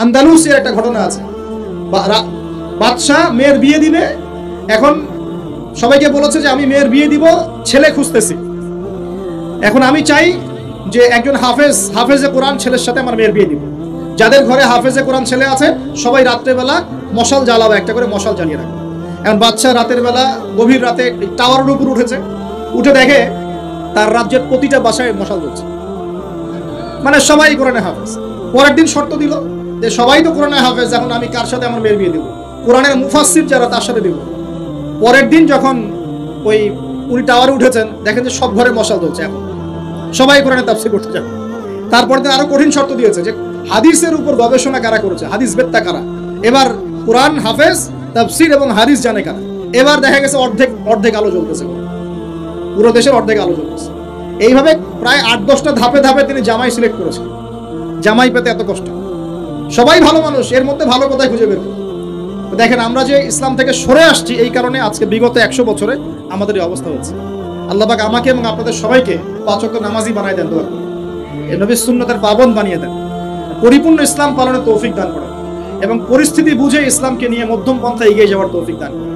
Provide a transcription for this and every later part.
আন্দালুসিয়ার একটা ঘটনা আছে, বাদশাহ মেয়ের বিয়ে দিবে, এখন সবাইকে বলেছে যে আমি মেয়ের বিয়ে দিব, ছেলে খুঁজতেছি, এখন আমি চাই যে একজন হাফেজে কোরআন ছেলের সাথে আমার মেয়ের বিয়ে দিব। যাদের ঘরে হাফেজে কোরআন ছেলে আছে সবাই রাত্রেবেলা মশাল জ্বালাবে, একটা করে মশাল জ্বালিয়ে রাখবে। এখন বাচ্চা রাতের বেলা গভীর রাতে টাওয়ারের উপর উঠেছে, উঠে দেখে তার রাজ্যের প্রতিটা বাসায় মশাল জ্বলছে, মানে সবাই কোরআনে হাফেজ। পরের দিন শর্ত দিল যে সবাই তো কোরআনে হাফেজ, এখন আমি কার সাথে আমার মেয়ের বিয়ে দেবো? কোরআনের মুফাসসির যারা তার সাথে দেব। পরের দিন যখন উনি টাওয়ারে উঠেছেন, দেখেন যে সব ঘরে মশাল জ্বলছে, এখন সবাই কোরআনে তাফসীর করতে যাবে। তারপর দিন আরো কঠিন শর্ত দিয়েছে যে হাদিসের উপর গবেষণা কারা করেছে, হাদিস বেত্তা কারা, এবার কোরআন হাফেজ, তাফসীর এবং হাদিস জানে কারা। এবার দেখা গেছে অর্ধেক আলো জ্বলতেছে, পুরো দেশের অর্ধেক আলো জ্বলতেছে। এইভাবে প্রায় 8-10টা ধাপে ধাপে তিনি জামাই সিলেক্ট করেছেন। জামাই পেতে এত কষ্ট, সবাই ভালো মানুষ, এর মধ্যে ভালো কোথায় খুঁজে বের করবে? দেখেন আমরা যে ইসলাম থেকে সরে আসছি, এই কারণে আজকে বিগত 100 বছরে আমাদের এই অবস্থা হচ্ছে। আল্লাহ পাক আমাকে এবং আপনাদের সবাইকে 5 ওয়াক্ত নামাজি বানায় দেন, দোয়া করি। এই নবীর সুন্নতের পাবন্দ বানিয়ে দেন, পরিপূর্ণ ইসলাম পালনের তৌফিক দান করেন, এবং পরিস্থিতি বুঝে ইসলামকে নিয়ে মধ্যম পন্থা এগিয়ে যাওয়ার তৌফিক দান করেন,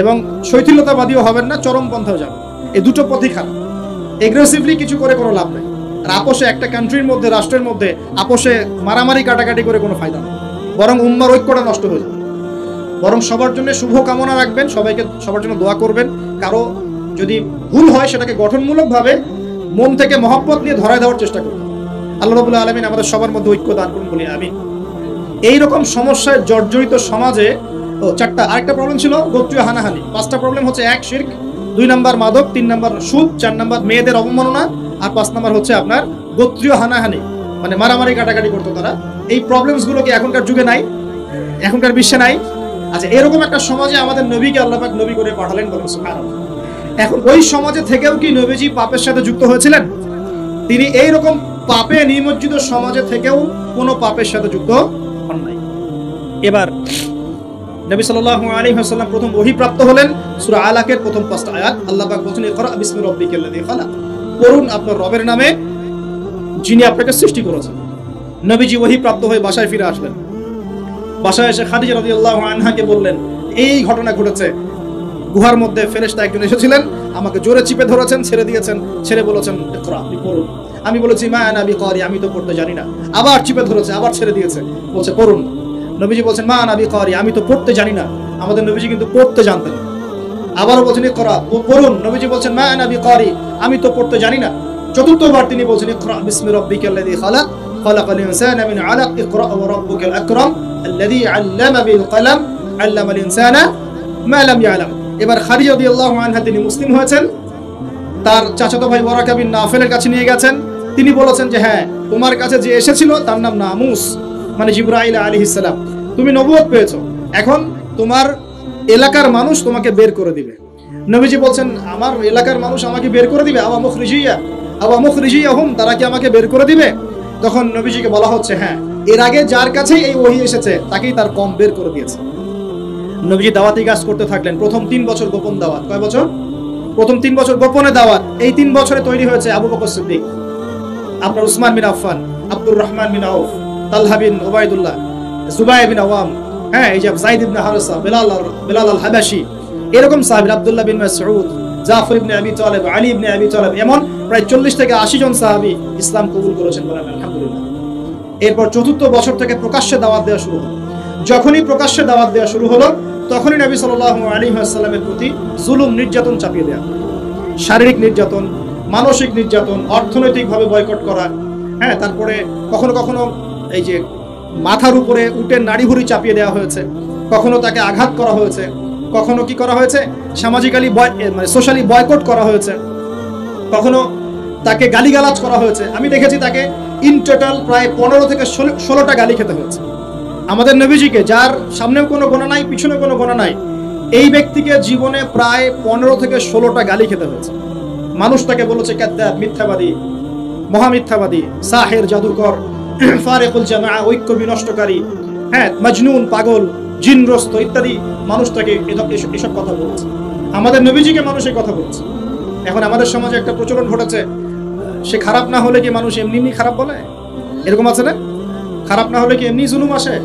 এবং শৈথিলতাবাদীও হবেন না, চরম পন্থাও যাবেন। এই দুটো পথই খারাপ। এগ্রেসিভলি কিছু করে কোনো লাভ নেই। আর আপোষে একটা কান্ট্রির মধ্যে, রাষ্ট্রের মধ্যে আপোষে মারামারি কাটাকাটি করে কোনো ফায়দা নেই, বরং উম্মার ঐক্যটা নষ্ট হয়ে যাবে। বরং সবার জন্য শুভ কামনা রাখবেন, সবাইকে সবার জন্য দোয়া করবেন। কারো যদি ভুল হয় সেটাকে গঠনমূলকভাবে মন থেকে মহব্বত নিয়ে ধরায় দেওয়ার চেষ্টা করবেন। আল্লাহ রাব্বুল আলামিন আমাদের সবার মধ্যে ঐক্য দান করুন বলি আমিন। এইরকম সমস্যায় জর্জরিত সমাজে 4টা, আরেকটা প্রবলেম ছিল গোত্রীয় হানাহানি। 5টা প্রবলেম হচ্ছে: 1 শিরক, 2 নাম্বার মাদক, 3 নাম্বার সুদ, 4 নাম্বার মেয়েদের অবমাননা, আর 5 নাম্বার হচ্ছে আপনার গোত্রীয় হানাহানি, মানে মারামারি কাটাকাটি করতো তারা। এই প্রবলেমস গুলো কি এখনকার যুগে নাই? এখনকার বিশ্বে নাই? আচ্ছা, এরকম একটা সমাজে আমাদের নবীকে আল্লাহ পাক নবী করে পাঠালেন, বলেন সুবহানাল্লাহ। এখন ওই সমাজে থেকেও কি নবীজি পাপের সাথে যুক্ত হয়েছিলেন? তিনি এইরকম পাপে নিমজ্জিত সমাজে থেকেও কোনো পাপের সাথে যুক্ত হন নাই। এবার নবী সাল্লাল্লাহু আলাইহি ওয়াসাল্লাম প্রথম ওহী প্রাপ্ত হলেন সূরা আলাকের প্রথম 5টা আয়াত। আল্লাহ পাক বলেন, ইকরা বিসমি রাব্বিকাল্লাযী খালাক, পড়ুন আপনার রবের নামে যিনি আপনাকে সৃষ্টি করেছেন। নবীজি ওহী প্রাপ্ত হয়ে বাসায় ফিরে আসলেন। বাসায় এসে খাদিজা রাদিয়াল্লাহু আনহাকে বললেন, এই ঘটনা ঘটেছে, গুহার মধ্যে ফেরেশতা একজন এসেছিলেন, আমাকে জোরে চিপে ধরেছেন, ছেড়ে দিয়েছেন, ছেড়ে বলেছেন ইকরা, আপনি পড়ুন। আমি বলেছি মা আনা বিকারি, আমি তো পড়তে জানি না। আবার চিপে ধরেছে, আবার ছেড়ে দিয়েছে, বলছে পড়ুন। নবীজি বলছেন মা আনা বিকারি, আমি তো পড়তে জানি না। আমাদের নবীজি কিন্তু পড়তে জানতেন। আবারও বলছেন ইকরা, পড়ুন। নবীজি বলছেন মা আনা বিকারি, আমি তো পড়তে জানি না। চতুর্থবার তিনি বলছেন ইকরা বিসমি রাব্বিকাল্লাযী খালাক, খালাকাল ইনসানা মিন আলাক, ইকরা ওয়া রাব্বুকাল আকরাম আল্লাযী আল্লামা বিল কলম, আল্লামাল ইনসানা মা লাম ইয়ালাম। এবার খাদিজা রাদিয়াল্লাহু আনহা তিনি মুসলিম হয়েছেন, তার চাচাতো ভাই ওয়ারাকা বিন নাফেলের কাছে নিয়ে গেছেন। তিনি বলেছেন যে হ্যাঁ, তোমার কাছে যে এসেছিল তার নাম নামুস, মানে জিবরাইল আলাইহিস সালাম। তুমি নবুয়ত পেয়েছো, এখন তোমার এলাকার মানুষ তোমাকে বের করে দিবে। নবীজি বলছেন আমার এলাকার মানুষ আমাকে বের করে দিবে? আওয়া মুখরিজিয়াহুম, তারা কি আমাকে বের করে দিবে? তখন নবীজিকে বলা হচ্ছে হ্যাঁ, এর আগে যার কাছেই এই ওহী এসেছে তাকেই তার কম বের করে দিয়েছে। নবীজি দাওয়াতি কাজ করতে থাকলেন। প্রথম 3 বছর গোপন দাওয়াত। কয় বছর? প্রথম 3 বছর গোপনে দাওয়াত। এই 3 বছরে তৈরি হয়েছে আবু বকর সিদ্দিক, আপনার উসমান বিন আফফান, আব্দুর রহমান বিন আউফ, তালহা বিন উবাইদুল্লাহ, জুবাইর বিন আওয়াম, হ্যাঁ, এই যে যায়েদ ইবনে হারেসা, বিলাল আল হাবাশি, এরকম সাহাবী, আব্দুল্লাহ বিন মাসউদ, জাফর ইবনে আবি তালেব, আলী ইবনে আবি তালেব, এমন প্রায় 40 থেকে 80 জন সাহাবী ইসলাম কবুল করেছেন, বলেন আলহামদুলিল্লাহ। এরপর 4র্থ বছর থেকে প্রকাশ্যে দাওয়াত দেওয়া শুরু হলো। যখনই প্রকাশ্যে দাওয়াত দেওয়া শুরু হলো, তখনই নবী সাল্লাল্লাহু আলাইহি ওয়াসাল্লামের প্রতি জুলুম, নির্যাতন চাপিয়ে দেওয়া, শারীরিক নির্যাতন, মানসিক নির্যাতন, অর্থনৈতিকভাবে বয়কট করা, হ্যাঁ, তারপরে কখনো কখনো এই যে মাথার উপরে উটের নাড়ি ভুঁড়ি চাপিয়ে দেওয়া হয়েছে, কখনো তাকে আঘাত করা হয়েছে, কখনো কি করা হয়েছে সামাজিক্যালি মানে সোশ্যালি বয়কট করা হয়েছে, কখনো তাকে গালিগালাজ করা হয়েছে। আমি দেখেছি তাকে ইন টোটাল প্রায় 15 থেকে 16টা গালি খেতে হয়েছে। আমাদের নবীজিকে, যার সামনেও কোনো গোনা নাই, পিছনে কোনো গোনা নাই, এই ব্যক্তিকে জীবনে প্রায় 15 থেকে 16টা গালি খেতে হয়েছে। মানুষ তাকে বলেছে কাদ্দাব, মিথ্যাবাদী, মহামিথ্যাবাদী, সাহের, জাদুকর, ফারিকুল জামাআ, ঐক্য বিনষ্টকারী, হ্যাঁ, মজনুন, পাগল, জিনগ্রস্ত ইত্যাদি মানুষ তাকে এসব কথা বলছে। আমাদের নবীজিকে মানুষ এই কথা বলছে। এখন আমাদের সমাজে একটা প্রচলন ঘটেছে, সে খারাপ না হলে কি মানুষ এমনি খারাপ বলে? এরকম আছে না? খারাপ না হলে কি এমনি জুলুম আসে?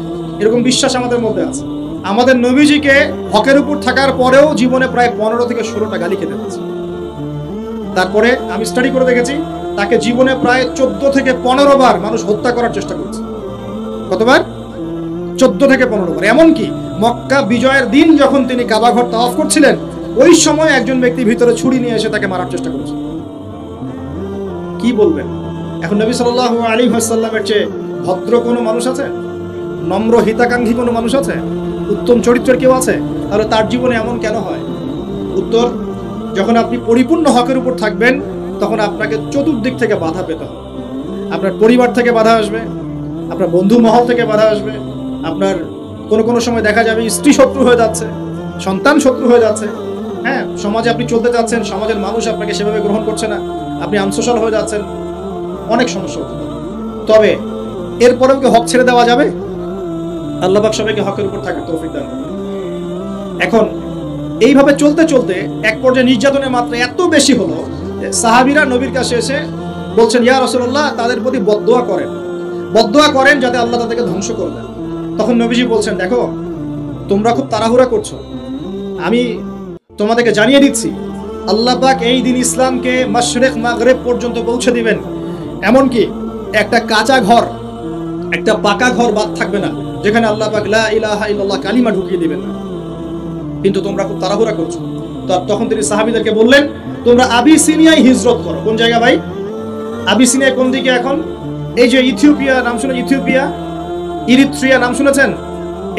এরকম বিশ্বাস আমাদের মধ্যে আছে। আমাদের নবীজিকে হকের উপর থাকার পরেও জীবনে প্রায় 15 থেকে 16টা গালি খেতে হয়েছে। তারপরে আমি স্টাডি করে দেখেছি তাকে জীবনে প্রায় 14 থেকে 15 বার মানুষ হত্যা করার চেষ্টা করেছে। কতবার? 14 থেকে 15 বার। এমনকি মক্কা বিজয়ের দিন যখন তিনি কাবা ঘর তাওয়াফ করছিলেন, ওই সময় একজন ব্যক্তি ভিতরে ছুরি নিয়ে এসে তাকে মারার চেষ্টা করেছে। কি বলবেন? এখন নবী সাল্লাল্লাহু আলাইহি ওয়াসাল্লামের চেয়ে ভদ্র কোনো মানুষ আছে? নম্র হিতাকাঙ্ক্ষী কোনো মানুষ আছে? উত্তম চরিত্রের কেউ আছে? তাহলে তার জীবনে এমন কেন হয়? উত্তর, যখন আপনি পরিপূর্ণ হকের উপর থাকবেন তখন আপনাকে চতুর্দিক থেকে বাধা পেতে হবে। আপনার পরিবার থেকে বাধা আসবে, আপনার বন্ধু মহল থেকে বাধা আসবে, আপনার কোনো সময় দেখা যাবে স্ত্রী শত্রু হয়ে যাচ্ছে, সন্তান শত্রু হয়ে যাচ্ছে, হ্যাঁ, সমাজে আপনি চলতে যাচ্ছেন, সমাজের মানুষ আপনাকে সেভাবে গ্রহণ করছে না, আপনি আনসোশ্যাল হয়ে যাচ্ছেন, অনেক সমস্যা হতে পারে। তবে এরপরেও কি হক ছেড়ে দেওয়া যাবে? আল্লাহ পাক সবাইকে হকের উপর থাকার তৌফিক দান করুন। এখন এইভাবে চলতে চলতে এক পর্যায়ে নির্যাতনের মাত্রা এত বেশি হলো, সাহাবীরা নবীর কাছে এসে বলছেন, ইয়া রাসূলুল্লাহ, তাদের প্রতি বদদোয়া করেন যাতে আল্লাহ তাদেরকে ধ্বংস করে দেন। তখন নবীজি বলছেন, দেখো, তোমরা খুব তাড়াহুড়া করছো, আমি তোমাদেরকে জানিয়ে দিচ্ছি আল্লাহ পাক এই দিন ইসলামকে মাশরিক মাগরিব পর্যন্ত পৌঁছে দিবেন। এমনকি একটা কাঁচা ঘর, একটা পাকা ঘর বাদ থাকবে না যেখানে আল্লাহ পাক লা ইলাহা ইল্লাল্লাহ কালিমা ঢুকিয়ে দিবেন না। কিন্তু তোমরা খুব তাড়াহুড়া করছো। তখন তিনি সাহাবীদেরকে বললেন, তোমরা আবিসিনিয়ায় হিজরত করো। কোন জায়গা ভাই? আবিসিনিয়া কোন দিকে এখন? এই যে ইথিওপিয়া নাম শুনে, ইথিওপিয়া, ইরিত্রিয়া নাম শুনেছেন?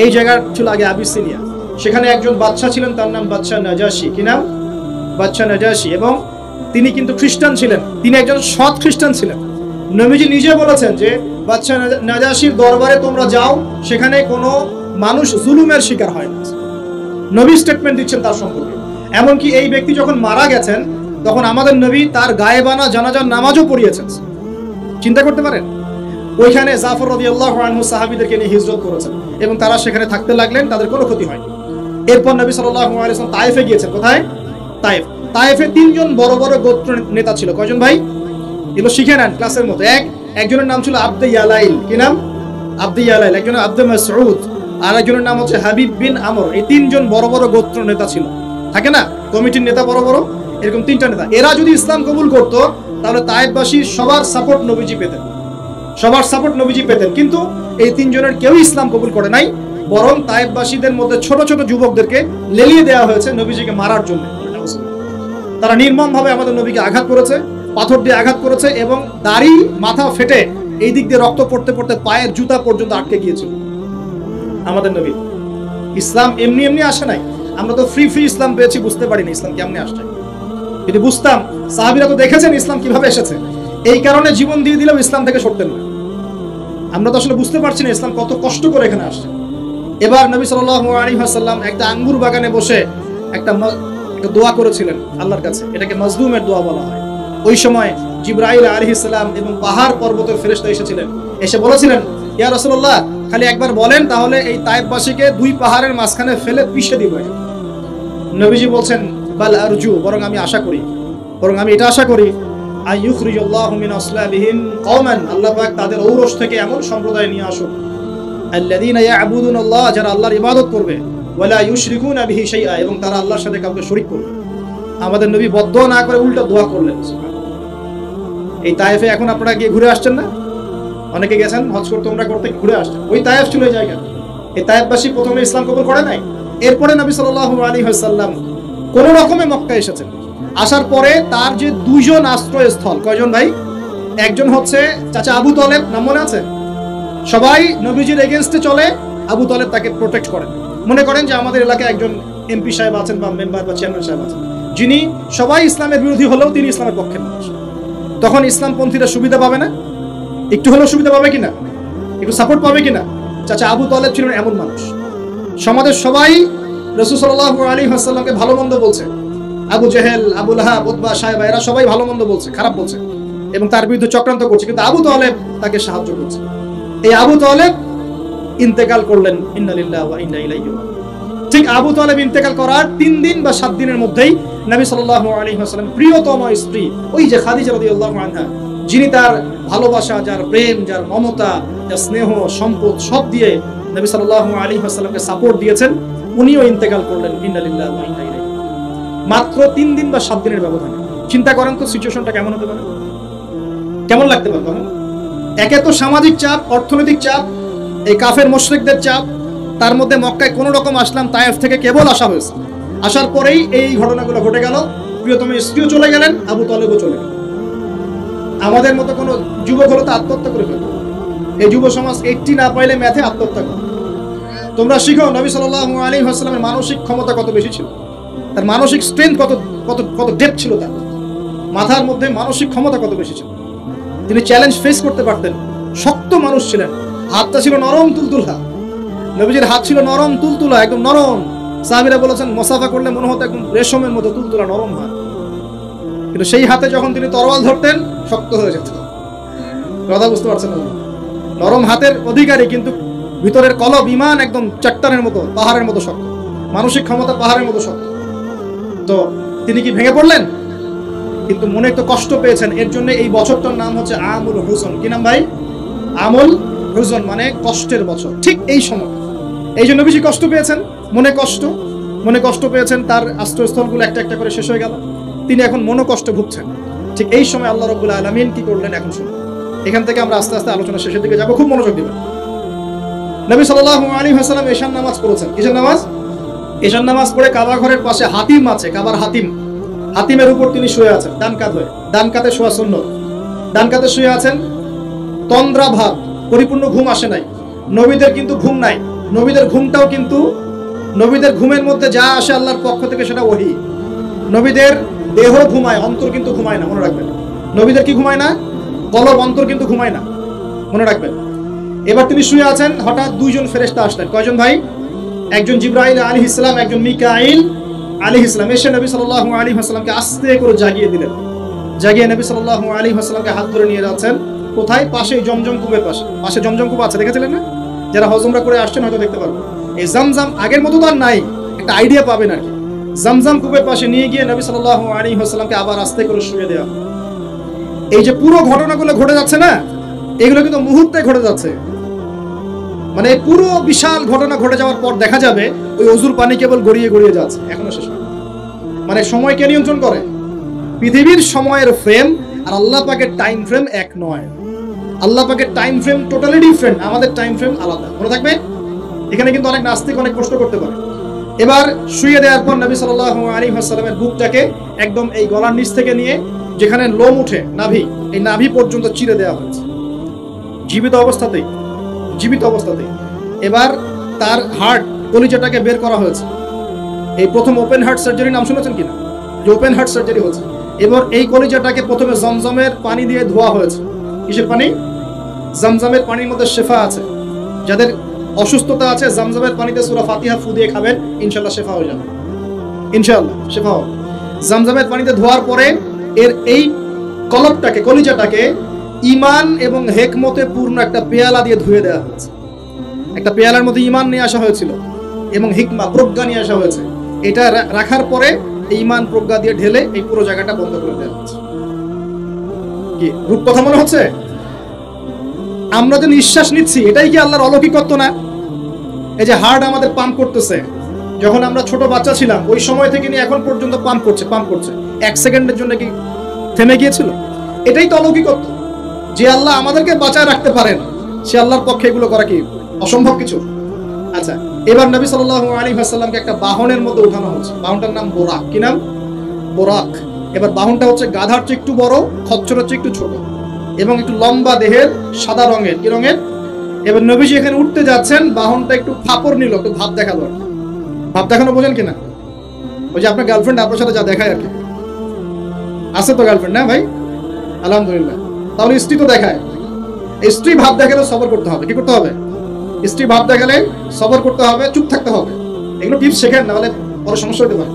এই জায়গা ছিল আগে আবিসিনিয়া। সেখানে একজন বাদশা ছিলেন, তার নাম বাদশা নাজাশী। কি নাম? বাদশা নাজাশী। এবং তিনি কিন্তু খ্রিস্টান ছিলেন, তিনি একজন সৎ খ্রিস্টান ছিলেন। নবীজি নিজে বলেছেন যে বাদশা নাজাশীর দরবারে তোমরা যাও, সেখানে কোনো মানুষ জুলুমের শিকার হয় না। নবী স্টেটমেন্ট দিচ্ছেন তার সম্পর্কে। এমনকি এই ব্যক্তি যখন মারা গেছেন তখন আমাদের নবী তার গায়েবানা জানাজার নামাজও পড়িয়েছেন। চিন্তা করতে পারেন? ওইখানে জাফর রাদিয়াল্লাহু আনহু সাহাবীদেরকে নিয়ে হিজরত করেছেন এবং তারা সেখানে থাকতে লাগলেন, তাদের কোনো ক্ষতি হয়নি। এরপর নবী সাল্লাল্লাহু আলাইহি ওয়াসাল্লাম তায়েফে গিয়েছেন। কোথায়? তায়েফে 3জন বড় বড় গোত্র নেতা ছিল। কয়জন ভাই? এগুলো শিখে নেন ক্লাসের মতো। একজনের নাম ছিল আব্দে ইয়ালাইল। কি নাম? আব্দে ইয়ালাইল। একজনের আব্দে মাসউদ, আর একজনের নাম হচ্ছে হাবিব বিন আমর। এই 3জন বড় বড় গোত্র নেতা ছিল। থাকে না কমিটির নেতা বড় বড়, এরকম 3টা নেতা। এরা যদি ইসলাম কবুল করতো তাহলে তায়েফবাসী সবার সাপোর্ট নবীজি পেতেন। কিন্তু এই 3জনের কেউ ইসলাম কবুল করে নাই, বরং তায়েফবাসীদের মধ্যে ছোট ছোট যুবকদেরকে লেলিয়ে দেওয়া হয়েছে নবীজিকে মারার জন্য। তারা নির্মমভাবে আমাদের নবীকে আঘাত করেছে, পাথর দিয়ে আঘাত করেছে এবং দাড়ি মাথা ফেটে এই দিক দিয়ে রক্ত পড়তে পড়তে পায়ের জুতা পর্যন্ত আটকে গিয়েছিল। আমাদের নবী ইসলাম এমনি আসে নাই। আমরা তো ফ্রি ইসলাম পেয়েছি, বুঝতে পারিনি ইসলাম কেমনে আসছে। যদি বুঝতাম, সাহাবীরা তো দেখেছেন ইসলাম কিভাবে এসেছে, এই কারণে জীবন দিয়ে দিলেও ইসলাম থেকে সরতেন না। আমরা তো আসলে বুঝতে পারছি না ইসলাম কত কষ্ট করে এখানে আসছে। এবার নবী সাল্লাল্লাহু আলাইহি ওয়াসাল্লাম একটা আঙ্গুর বাগানে বসে একটা দোয়া করেছিলেন আল্লাহর কাছে। এটাকে মাজলুমের দোয়া বলা হয়। ওই সময় জিবরাইল আলাইহিস সালাম এবং পাহাড় পর্বতের ফেরেশতা এসেছিলেন, এসে বলেছিলেন, ইয়া রাসূলুল্লাহ, খালি একবার বলেন তাহলে এই তায়েফবাসীকে 2 পাহাড়ের মাঝখানে ফেলে পিষে দিব। নবীজি বলছেন, বাল আরজু, বরং আমি এটা আশা করি আইয়ুখরিজাল্লাহু মিন আসলাবিহিম কওমান, আল্লাহ পাক তাদের ঔরস থেকে এমন সম্প্রদায় নিয়ে আসুক, আল্লাযীনা ইয়াবুদুনাল্লাহ, যারা আল্লাহর ইবাদত করবে, ওয়ালা ইউশরিকুনা বিহি শাইআ, এবং তারা আল্লাহর সাথে কাউকে শরীক করবে। আমাদের নবী বদদোয়া না করে উল্টা দোয়া করলেন। এই তায়েফে এখন আপনারা গিয়ে ঘুরে আসছেন না? অনেকে গেছেন হজ করতে, তোমরা করতে ঘুরে আসছেন। ওই তায়েফ ছিল এই জায়গা। এই তায়েফবাসী প্রথমে ইসলাম কবুল করে নাই। এরপরে নবী সাল্লাল্লাহু আলাইহি ওয়াসাল্লাম কোন রকমে মক্কা এসেছেন। আসার পরে তার যে 2জন আশ্রয়স্থল, কয়জন ভাই? একজন হচ্ছে চাচা আবু তলেব, নাম মনে আছে? সবাই নবীজির এগেইনস্টে চলে, আবু তলেব তাকে প্রোটেক্ট করেন। মনে করেন যে আমাদের এলাকায় একজন এমপি সাহেব আছেন বা মেম্বার বা চেয়ারম্যান সাহেব আছেন, যিনি সবাই ইসলামের বিরোধী হলেও তিনি ইসলামের পক্ষের মানুষ। তখন ইসলামপন্থীরা সুবিধা পাবে না? একটু হলেও সুবিধা পাবে কিনা? একটু সাপোর্ট পাবে কিনা? চাচা আবু তলেব ছিলেন এমন মানুষ। সমাজের সবাই রাসূল সাল্লাল্লাহু আলাইহি ওয়াসাল্লামকে ভালো মন্দ বলছে। আবু জেহেল, আবু লাহাব, উতবা, শায়বা, এরা সবাই ভালো মন্দ বলছে, খারাপ বলছে এবং তার বিরুদ্ধে চক্রান্ত করছে, কিন্তু আবু তলেব তাকে সাহায্য করছে। এই আবু তলেব ইন্তেকাল করলেন, ইন্না লিল্লাহি ওয়া ইন্না ইলাইহি রাজিউন। ঠিক আবু তলেব ইন্তেকাল করার 3 দিন বা 7 দিনের মধ্যেই নবী সাল্লাল্লাহু আলাইহি ওয়াসাল্লাম প্রিয়তম স্ত্রী ওই যে খাদিজা রাদিয়াল্লাহু আনহা, যিনি তার ভালোবাসা, যার প্রেম, যার মমতা, যার স্নেহ, সম্পদ সব দিয়ে নবী সাল্লাল্লাহু আলাইহি ওয়াসাল্লামকে সাপোর্ট দিয়েছেন, উনিও ইন্তেকাল করলেন। ইন্না লিল্লাহি ওয়া ইন্না ইলাইহি। মাত্র 3 দিন বা 7 দিনের ব্যবধানে। চিন্তা করেন তো সিচুয়েশনটা কেমন হতে পারে, কেমন লাগতে পারে তখন? একে তো সামাজিক চাপ, অর্থনৈতিক চাপ, এই কাফের মুশরিকদের চাপ, তার মধ্যে মক্কায় কোনো রকম আসলাম, তায়েফ থেকে কেবল আসা হয়েছে। আসার পরেই এই ঘটনাগুলো ঘটে গেল। প্রিয়তম স্ত্রীও চলে গেলেন, আবু তালেবও চলে গেলেন। আমাদের মতো কোনো যুবক হলো তো আত্মহত্যা করে ফেলবে। এই যুব সমাজ 80 না পাইলে ম্যাথে আত্মহত্যা করে। তোমরা শিখো নবী সাল্লাল্লাহু আলাইহি ওয়াসাল্লামের মানসিক ক্ষমতা কত বেশি ছিল, তার মানসিক স্ট্রেংথ কত কত কত ডেপথ ছিল, তার মাথার মধ্যে মানসিক ক্ষমতা কত বেশি ছিল। তিনি চ্যালেঞ্জ ফেস করতে পারতেন। শক্ত মানুষ ছিলেন, হাতটা ছিল নরম তুলতুলা। নবীজির হাত ছিল নরম তুলতুলা, একদম নরম। সাহাবীরা বলেছেন মুসাফা করলে মনে হতো একদম রেশমের মতো তুলতুলা নরম হাত। কিন্তু সেই হাতে যখন তিনি তরোয়াল ধরতেন শক্ত হয়ে যেত। কথা বুঝতে পারছেন না? নরম হাতের অধিকারী, কিন্তু ভিতরের কলব ঈমান একদম চট্টানের মতো, পাহাড়ের মতো শক্ত। মানসিক ক্ষমতা পাহাড়ের মতো শক্ত। তো তিনি কি ভেঙে পড়লেন? কিন্তু মনে একটু কষ্ট পেয়েছেন। এর জন্য এই বছরটার নাম হচ্ছে আমুল হুজন। কি নাম ভাই? আমুল হুজন, মানে কষ্টের বছর। ঠিক এই সময় এই জন্য বেশি কষ্ট পেয়েছেন, মনে কষ্ট পেয়েছেন। তার আশ্রয়স্থলগুলো একটা একটা করে শেষ হয়ে গেল, তিনি এখন মনোকষ্টে ভুগছেন। ঠিক এই সময় আল্লাহ রাব্বুল আলামিন কি করলেন এখন শুনুন। এখান থেকে আমরা আস্তে আস্তে আলোচনা শেষের দিকে যাব, খুব মনোযোগ দিবেন। নবী সাল্লাল্লাহু আলাইহি ওয়াসাল্লাম এশার নামাজ পড়েছেন। কিসের নামাজ? এশার নামাজ পড়ে কাবা ঘরের পাশে হাতিম আছে, কাবার হাতিম, হাতিমের উপর তিনি শুয়ে আছেন ডান কাত হয়ে। ডান কাতে শোয়া সুন্নাত। ডান কাতে শুয়ে আছেন, তন্দ্রা ভাব, পরিপূর্ণ ঘুম আসে নাই। নবীদের কিন্তু ঘুম নাই। নবীদের ঘুমটাও কিন্তু, নবীদের ঘুমের মধ্যে যা আসে আল্লাহর পক্ষ থেকে সেটা ওহী। নবীদের দেহ ঘুমায়, অন্তর কিন্তু ঘুমায় না, মনে রাখবেন। নবীদের কি ঘুমায় না? কলব, অন্তর কিন্তু ঘুমায় না, মনে রাখবেন। এবার তিনি শুয়ে আছেন, হঠাৎ 2 জন ফেরেশতা আসলেন। কয়জন ভাই? একজন জিবরাইল আলাইহিস সালাম, একজন মিকাইল আলাইহিস সালাম। এসে নবী সাল্লাল্লাহু আলাইহি ওয়াসাল্লামকে আস্তে করে জাগিয়ে দিলেন। জাগিয়ে নবী সাল্লাল্লাহু আলাইহি ওয়াসাল্লামকে হাত ধরে নিয়ে যাচ্ছেন কোথায়? পাশে জমজম কূপের পাশে। পাশে জমজম কূপ আছে, দেখেছিলেন না? যারা হজ উমরা করে আসছেন হয়তো দেখতে পারবেন। এই জামজাম আগের মতো তো আর নাই, একটা আইডিয়া পাবেন আর কি। জামজাম কূপের পাশে নিয়ে গিয়ে নবী সাল্লাল্লাহু আলাইহি ওয়াসাল্লামকে আবার আস্তে করে শুয়ে দেওয়া। এই যে পুরো ঘটনাগুলো ঘটে যাচ্ছে না, এগুলো কিন্তু মুহূর্তে ঘটে যাচ্ছে। মানে পুরো বিশাল ঘটনা ঘটে যাওয়ার পর দেখা যাবে ওই অজুর পানি কেবল গড়িয়ে গড়িয়ে যাচ্ছে, এখনো শেষ হয়। মানে সময় কে নিয়ন্ত্রণ করে? পৃথিবীর সময়ের ফ্রেম আর আল্লাহ পাকের টাইম ফ্রেম এক নয়। আল্লাহ পাকের টাইম ফ্রেম টোটালি ডিফারেন্ট, আমাদের টাইম ফ্রেম আলাদা। মনে থাকবে? এখানে কিন্তু অনেক নাস্তিক অনেক প্রশ্ন করতে পারে। এবার শুয়ে দেওয়ার পর নবী সাল্লাল্লাহু আলাইহি ওয়াসাল্লামের বুকটাকে একদম এই গলার নিচ থেকে নিয়ে যেখানে লোম উঠে নাভি, এই নাভি পর্যন্ত চিরে দেওয়া হয়েছে জীবিত অবস্থাতেই। এবার তার হার্ট, কলিজাটাকে বের করা হয়েছে। এই প্রথম ওপেন হার্ট সার্জারি নাম শুনেছেন কিনা? যে ওপেন হার্ট সার্জারি হয়েছে। এবার এই কলিজাটাকে প্রথমে জমজমের পানি দিয়ে ধোয়া হয়েছে। কিসের পানি? জমজমের পানির মধ্যে শেফা আছে। যাদের অসুস্থতা আছে জমজমের পানিতে সূরা ফাতিহা ফু দিয়ে খাবেন, ইনশাআল্লাহ শেফা হয়ে যাবে। ইনশাআল্লাহ শেফা হবে। জমজমের পানিতে ধোয়ার পরে এর এই কলবটাকে, কলিজাটাকে ঈমান এবং হিকমতে পূর্ণ একটা পেয়ালা দিয়ে ধুয়ে দেওয়া হয়েছে। একটা পেয়ালার মধ্যে ঈমান নিয়ে আসা হয়েছিল এবং হিকমা, প্রজ্ঞা নিয়ে আসা হয়েছে। এটা রাখার পরে এই ঈমান প্রজ্ঞা দিয়ে ঢেলে এই পুরো জায়গাটা বন্ধ করে দেওয়া হয়েছে। কি রূপ কথা মনে হচ্ছে? আমরা যে নিঃশ্বাস নিচ্ছি এটাই কি আল্লাহর অলৌকিকত্ব না? এই যে হার্ট আমাদের পাম্প করতেছে, যখন আমরা ছোট বাচ্চা ছিলাম ওই সময় থেকে নিয়ে এখন পর্যন্ত পাম্প করছে। 1 সেকেন্ডের জন্য কি থেমে গিয়েছিল? এটাই তো অলৌকিকত্ব। যে আল্লাহ আমাদেরকে বাঁচায় রাখতে পারেন, সে আল্লাহর পক্ষে এগুলো করা কি অসম্ভব কিছু? আচ্ছা, এবার নবী সাল্লাল্লাহু আলাইহি ওয়াসাল্লামকে একটা বাহনের মধ্যে উঠানো হচ্ছে। বাহনটার নাম বোরাক। কি নাম? বোরাক। এবার বাহনটা হচ্ছে গাধার চেয়ে একটু বড়, খচ্চরের চেয়ে একটু ছোট এবং একটু লম্বা দেহের, সাদা রঙের। কি রঙের? এবার নবীজি এখানে উঠতে যাচ্ছেন, বাহনটা একটু ফাপড় নিল, একটু ভাব দেখালো। ভাব দেখানো বোঝেন কিনা? ওই যে আপনার গার্লফ্রেন্ড আপনার সাথে যা দেখায় আর কি। আছে তো গার্লফ্রেন্ড? না ভাই, আলহামদুলিল্লাহ। তাহলে স্ত্রী তো দেখায়। স্ত্রী ভাব দেখালে সবর করতে হবে। কি করতে হবে? স্ত্রী ভাব দেখালে সবর করতে হবে, চুপ থাকতে হবে। এগুলো টিপস শেখেন, নাহলে বড় সমস্যা হতে পারে।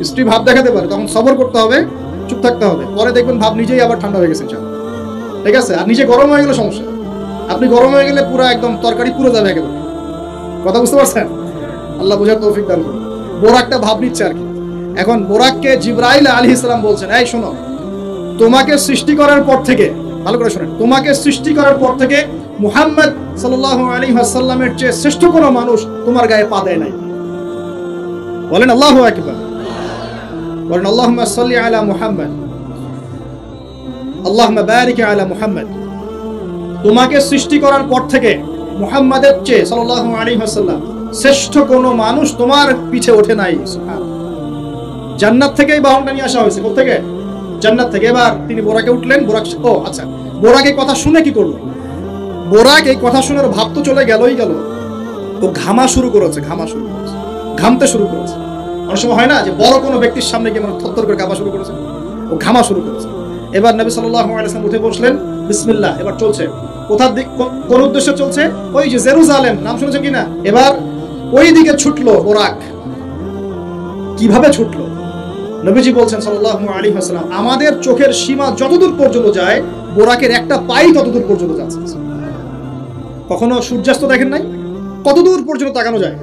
স্ত্রী ভাব দেখাতে পারে, তখন সবর করতে হবে, চুপ থাকতে হবে। পরে দেখবেন ভাব নিজেই আবার ঠান্ডা হয়ে গেছে। ঠিক আছে? আর নিজে গরম হয়ে গেলে সমস্যা। আপনি গরম হয়ে গেলে পুরো একদম তরকারি পুরো যাবে একেবারে। কথা বুঝতে পারছেন? আল্লাহ বোঝার তৌফিক দান করুন। বোরাকটা ভাব নিচ্ছে আর কি। এখন বোরাককে জিবরাইল আলাইহিস সালাম বলছেন, এই শোনো, তোমাকে সৃষ্টি করার পর থেকে, ভালো করে শোনেন, তোমাকে সৃষ্টি করার পর থেকে মুহাম্মদ সাল্লাল্লাহু আলাইহি ওয়াসাল্লামের চেয়ে শ্রেষ্ঠ কোনো মানুষ তোমার গায়ে পা দেয় নাই। বলেন আল্লাহু আকবার, বলেন আল্লাহুম্মা সাল্লি আলা মুহাম্মদ, আল্লাহুম্মা বারিক আলা মুহাম্মদ। তোমাকে সৃষ্টি করার পর থেকে মুহাম্মাদের চেয়ে সাল্লাল্লাহু আলাইহি ওয়াসাল্লাম শ্রেষ্ঠ কোনো মানুষ তোমার পিছে ওঠে নাই। জান্নাত থেকেই বাহনটা নিয়ে আসা হয়েছে, কোথা থেকে? জান্নাত থেকে। এবার তিনি বোরাকে উঠলেন, বোরাক, ও আচ্ছা, বোরাক এই কথা শুনে কি করলো? বোরাক এই কথা শুনে ভাব তো চলে গেলই গেল, ও ঘামা শুরু করেছে, ঘামতে শুরু করেছে। অনেক সময় হয় না যে বড় কোনো ব্যক্তির সামনে গিয়ে মানে থরথর করে কাঁপা শুরু করেছে, ও ঘামা শুরু করেছে। এবার নবী সাল্লাল্লাহু আলাইহি ওয়াসাল্লাম উঠে বসলেন, বিসমিল্লাহ। এবার চলছে, কোথার দিক, কোন উদ্দেশ্যে চলছে? ওই যে জেরুজালেম, নাম শুনেছেন কিনা? এবার ওই দিকে ছুটলো বোরাক। কিভাবে ছুটলো? নবীজি বলছেন সাল্লাল্লাহু আলাইহি ওয়াসাল্লাম, আমাদের চোখের সীমা যতদূর পর্যন্ত যায়, বোরাকের একটা পাই ততদূর পর্যন্ত যাচ্ছে। কখনো সূর্যাস্ত দেখেন নাই? কতদূর পর্যন্ত তাকানো যায়?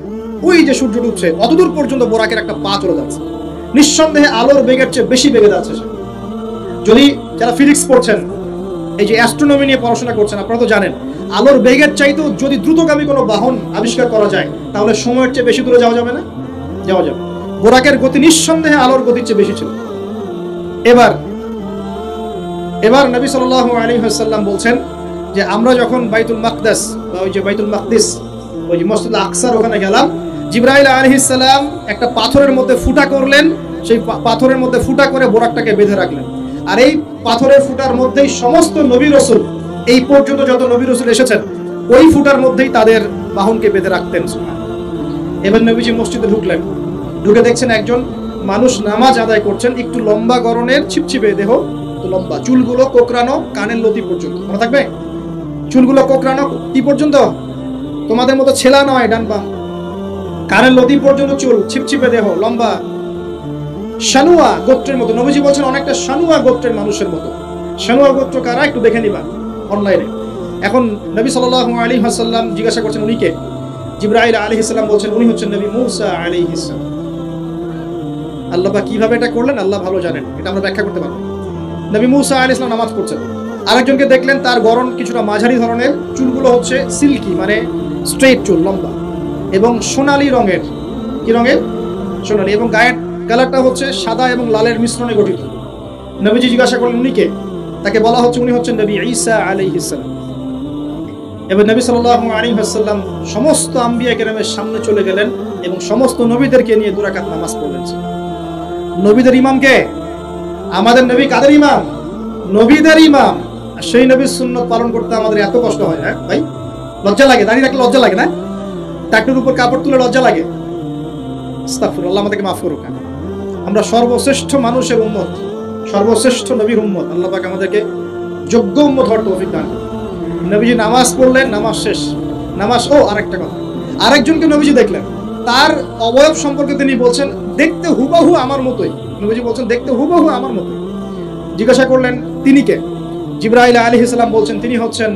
ওই যে সূর্য ডুবছে অতদূর পর্যন্ত বোরাকের একটা পা চলে যাচ্ছে। নিঃসন্দেহে আলোর বেগের চেয়ে বেশি বেগে যাচ্ছে সে। যদি যারা ফিজিক্স পড়ছেন, এই যে অ্যাস্ট্রোনমি নিয়ে পড়াশোনা করছেন, আপনারা তো জানেন আলোর বেগের চাইতেও যদি দ্রুতগামী কোনো বাহন আবিষ্কার করা যায়, তাহলে সময়ের চেয়ে বেশি দূরে যাওয়া যাবে না? যাওয়া যাবে। বোরাকের গতি নিঃসন্দেহে আলোর গতির চেয়ে বেশি ছিল। এবার নবী সাল্লাল্লাহু আলাইহি ওয়াসাল্লাম বলছেন যে আমরা যখন বাইতুল মাকদাস বা ওই যে বাইতুল মাকদিস, ওই যে মসজিদ আকসার ওখানে গেলাম, জিবরাইল আলাইহিস সালাম একটা পাথরের মধ্যে ফুটা করলেন, সেই পাথরের মধ্যে ফুটা করে বোরাকটাকে বেঁধে রাখলেন। আর এই পাথরের ফুটার মধ্যেই সমস্ত নবী রাসূল, এই পর্যন্ত যত নবী রাসূল এসেছেন, ওই ফুটার মধ্যেই তাদের বাহনকে বেঁধে রাখতেন। এবার নবীজি মসজিদে ঢুকলেন, ঢুকে দেখছেন একজন মানুষ নামাজ আদায় করছেন, একটু লম্বা গড়নের, ছিপছিপে দেহ, তো লম্বা, চুলগুলো কোকড়ানো কানের লতি পর্যন্ত। মনে থাকবে, চুলগুলো কোকড়ানো কি পর্যন্ত? তোমাদের মতো ছেলা নয় ডান বাম, কানের লতি পর্যন্ত চুল, ছিপছিপে দেহ, লম্বা, শানুয়া গোত্রের মতো। নবীজি বলছেন অনেকটা শানুয়া গোত্রের মানুষের মতো। শানুয়া গোত্র কারা একটু দেখে নিবা অনলাইনে। এখন নবী সাল্লাল্লাহু আলাইহি ওয়াসাল্লাম জিজ্ঞাসা করছেন উনি কে? জিবরাইল আলাইহিস সালাম বলছেন উনি হচ্ছেন নবী মূসা আলাইহিস সালাম। আল্লাহ পাক কিভাবে এটা করলেন আল্লাহ ভালো জানেন, এটা আমরা ব্যাখ্যা করতে পারবো। নবী মূসা আলাইহিস সালাম নামাজ পড়ছেন, আরেকজনকে দেখলেন তার গড়ন কিছুটা মাঝারি ধরনের, চুলগুলো হচ্ছে সিল্কি মানে স্ট্রেট চুল, লম্বা এবং সোনালী রঙের। কি রঙের? সোনালী। এবং গায়ের কালারটা হচ্ছে সাদা এবং লালের মিশ্রণে গঠিত। নবীজি জিজ্ঞাসা করলেন উনি কে? তাকে বলা হচ্ছে উনি হচ্ছেন নবী ঈসা আলাইহিস সালাম। এবার নবী সাল্লাল্লাহু আলাইহি ওয়াসাল্লাম সমস্ত আম্বিয়া কেরামের সামনে চলে গেলেন এবং সমস্ত নবীদেরকে নিয়ে 2 রাকাত নামাজ পড়লেন। নবীদের ইমাম কে? আমাদের নবী কাদের ইমাম? নবীদের ইমাম। সেই নবীর সুন্নাত পালন করতে আমাদের এত কষ্ট হয়, হ্যাঁ ভাই? লজ্জা লাগে, দাঁড়িয়ে রাখলে লজ্জা লাগে না? টাকটুর উপর কাপড় তুলে লজ্জা লাগে? আস্তাগফিরুল্লাহ, আমাদেরকে মাফ করুক। আমরা সর্বশ্রেষ্ঠ মানুষের উম্মত, সর্বশ্রেষ্ঠ নবীর উম্মত। আল্লাহ পাক আমাদেরকে যোগ্য উম্মত হওয়ার তৌফিক দান করুন। নবীজি নামাজ পড়লেন, নামাজ শেষ। নামাজ, ও আরেকটা কথা, আরেকজনকে নবীজি দেখলেন, তার অবয়ব সম্পর্কে তিনি বলছেন দেখতে হুবহু আমার মতোই। নবীজি বলছেন দেখতে হুবহু আমার মতোই। জিজ্ঞাসা করলেন তিনি কে? জিবরাইল আলাইহিস সালাম বলছেন তিনি হচ্ছেন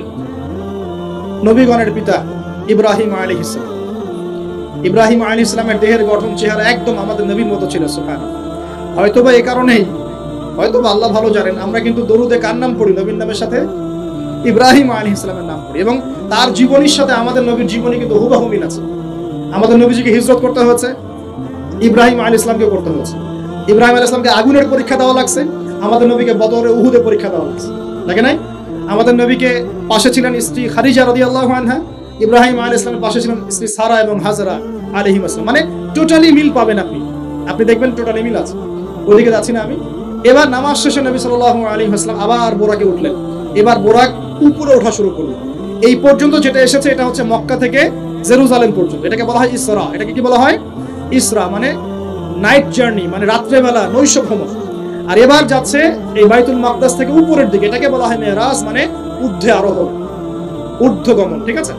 নবীগণের পিতা ইব্রাহিম আলাইহিস সালাম। ইব্রাহিম আলাইহিস সালামের দেহের গঠন, চেহারা একদম আমাদের নবীর মতো ছিল। সুবহানাল্লাহ। হয়তোবা এই কারণেই, হয়তোবা আল্লাহ ভালো জানেন, আমরা কিন্তু দরুদে কার নাম পড়ি? নবীর নামের সাথে ইব্রাহিম আলাইহিস সালামের নাম পড়ি, এবং তার জীবনীর সাথে আমাদের নবীর জীবনী কিন্তু হুবহু মিল আছে। আমাদের নবীজিকে হিজরত করতে হয়েছে, ইব্রাহিম আলাইহিস সালামকে করতে হয়েছে। ইব্রাহিম আলাইহিস সালামকে আগুনের পরীক্ষা দেওয়া লাগছে, আমাদের নবীকে বদরে উহুদে পরীক্ষা দেওয়া লাগছে, লাগে নাই? আমাদের নবীকে পাশে ছিলেন স্ত্রী খাদিজা রাদিয়াল্লাহু আনহা, ইব্রাহিম আলাইহিস সালামের পাশে ছিলেন স্ত্রী সারা এবং হাজরা আলাইহিম আসসালাম। মানে টোটালি মিল পাবেন আপনি দেখবেন টোটালি মিল আছে। ওদিকে যাচ্ছি না আমি। এবার নামাজ শেষে নবী সাল্লাল্লাহু আলাইহি ওয়াসাল্লাম আবার বোরাকে উঠলেন। এবার বোরাক উপরে ওঠা শুরু করলো। এই পর্যন্ত যেটা এসেছে এটা হচ্ছে মক্কা থেকে জেরুজালেম পর্যন্ত। এটাকে বলা হয় ইসরা। এটাকে কি বলা হয়? ইসরা মানে নাইট জার্নি, মানে রাত্রেবেলা নৈশ ভ্রমণ। আর এবার যাচ্ছে এই বাইতুল মাকদাস থেকে উপরের দিকে, এটাকে বলা হয় মেরাজ, মানে ঊর্ধ্বে আরোহণ, ঊর্ধ্বগমন। ঠিক আছে?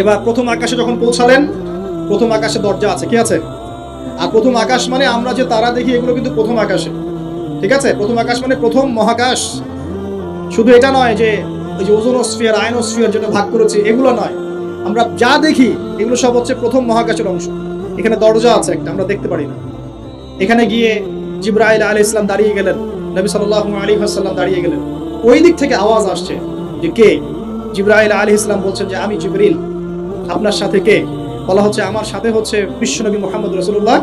এবার প্রথম আকাশে যখন পৌঁছালেন, প্রথম আকাশে দরজা আছে, কি আছে? আর প্রথম আকাশ মানে আমরা যে তারা দেখি এগুলো কিন্তু প্রথম আকাশে। ঠিক আছে? প্রথম আকাশ মানে প্রথম মহাকাশ। শুধু এটা নয় যে ওই যে ওজোনোস্ফিয়ার, আয়নোস্ফিয়ার যেটা ভাগ করেছে এগুলো নয়, আমরা যা দেখি এগুলো সব হচ্ছে প্রথম মহাকাশের অংশ। এখানে দরজা আছে একটা, আমরা দেখতে পারি না। এখানে গিয়ে জিবরাইল আলাইহিস সালাম দাঁড়িয়ে গেলেন নবী সাল্লাল্লাহু আলাইহি ওয়াসাল্লাম দাঁড়িয়ে গেলেন। ওই দিক থেকে আওয়াজ আসছে যে কে? জিবরাইল আলাইহিস সালাম বলছেন যে আমি জিবরিল। আপনার সাথে কে? বলা হচ্ছে আমার সাথে হচ্ছে বিশ্বনবী মুহাম্মদ রাসূলুল্লাহ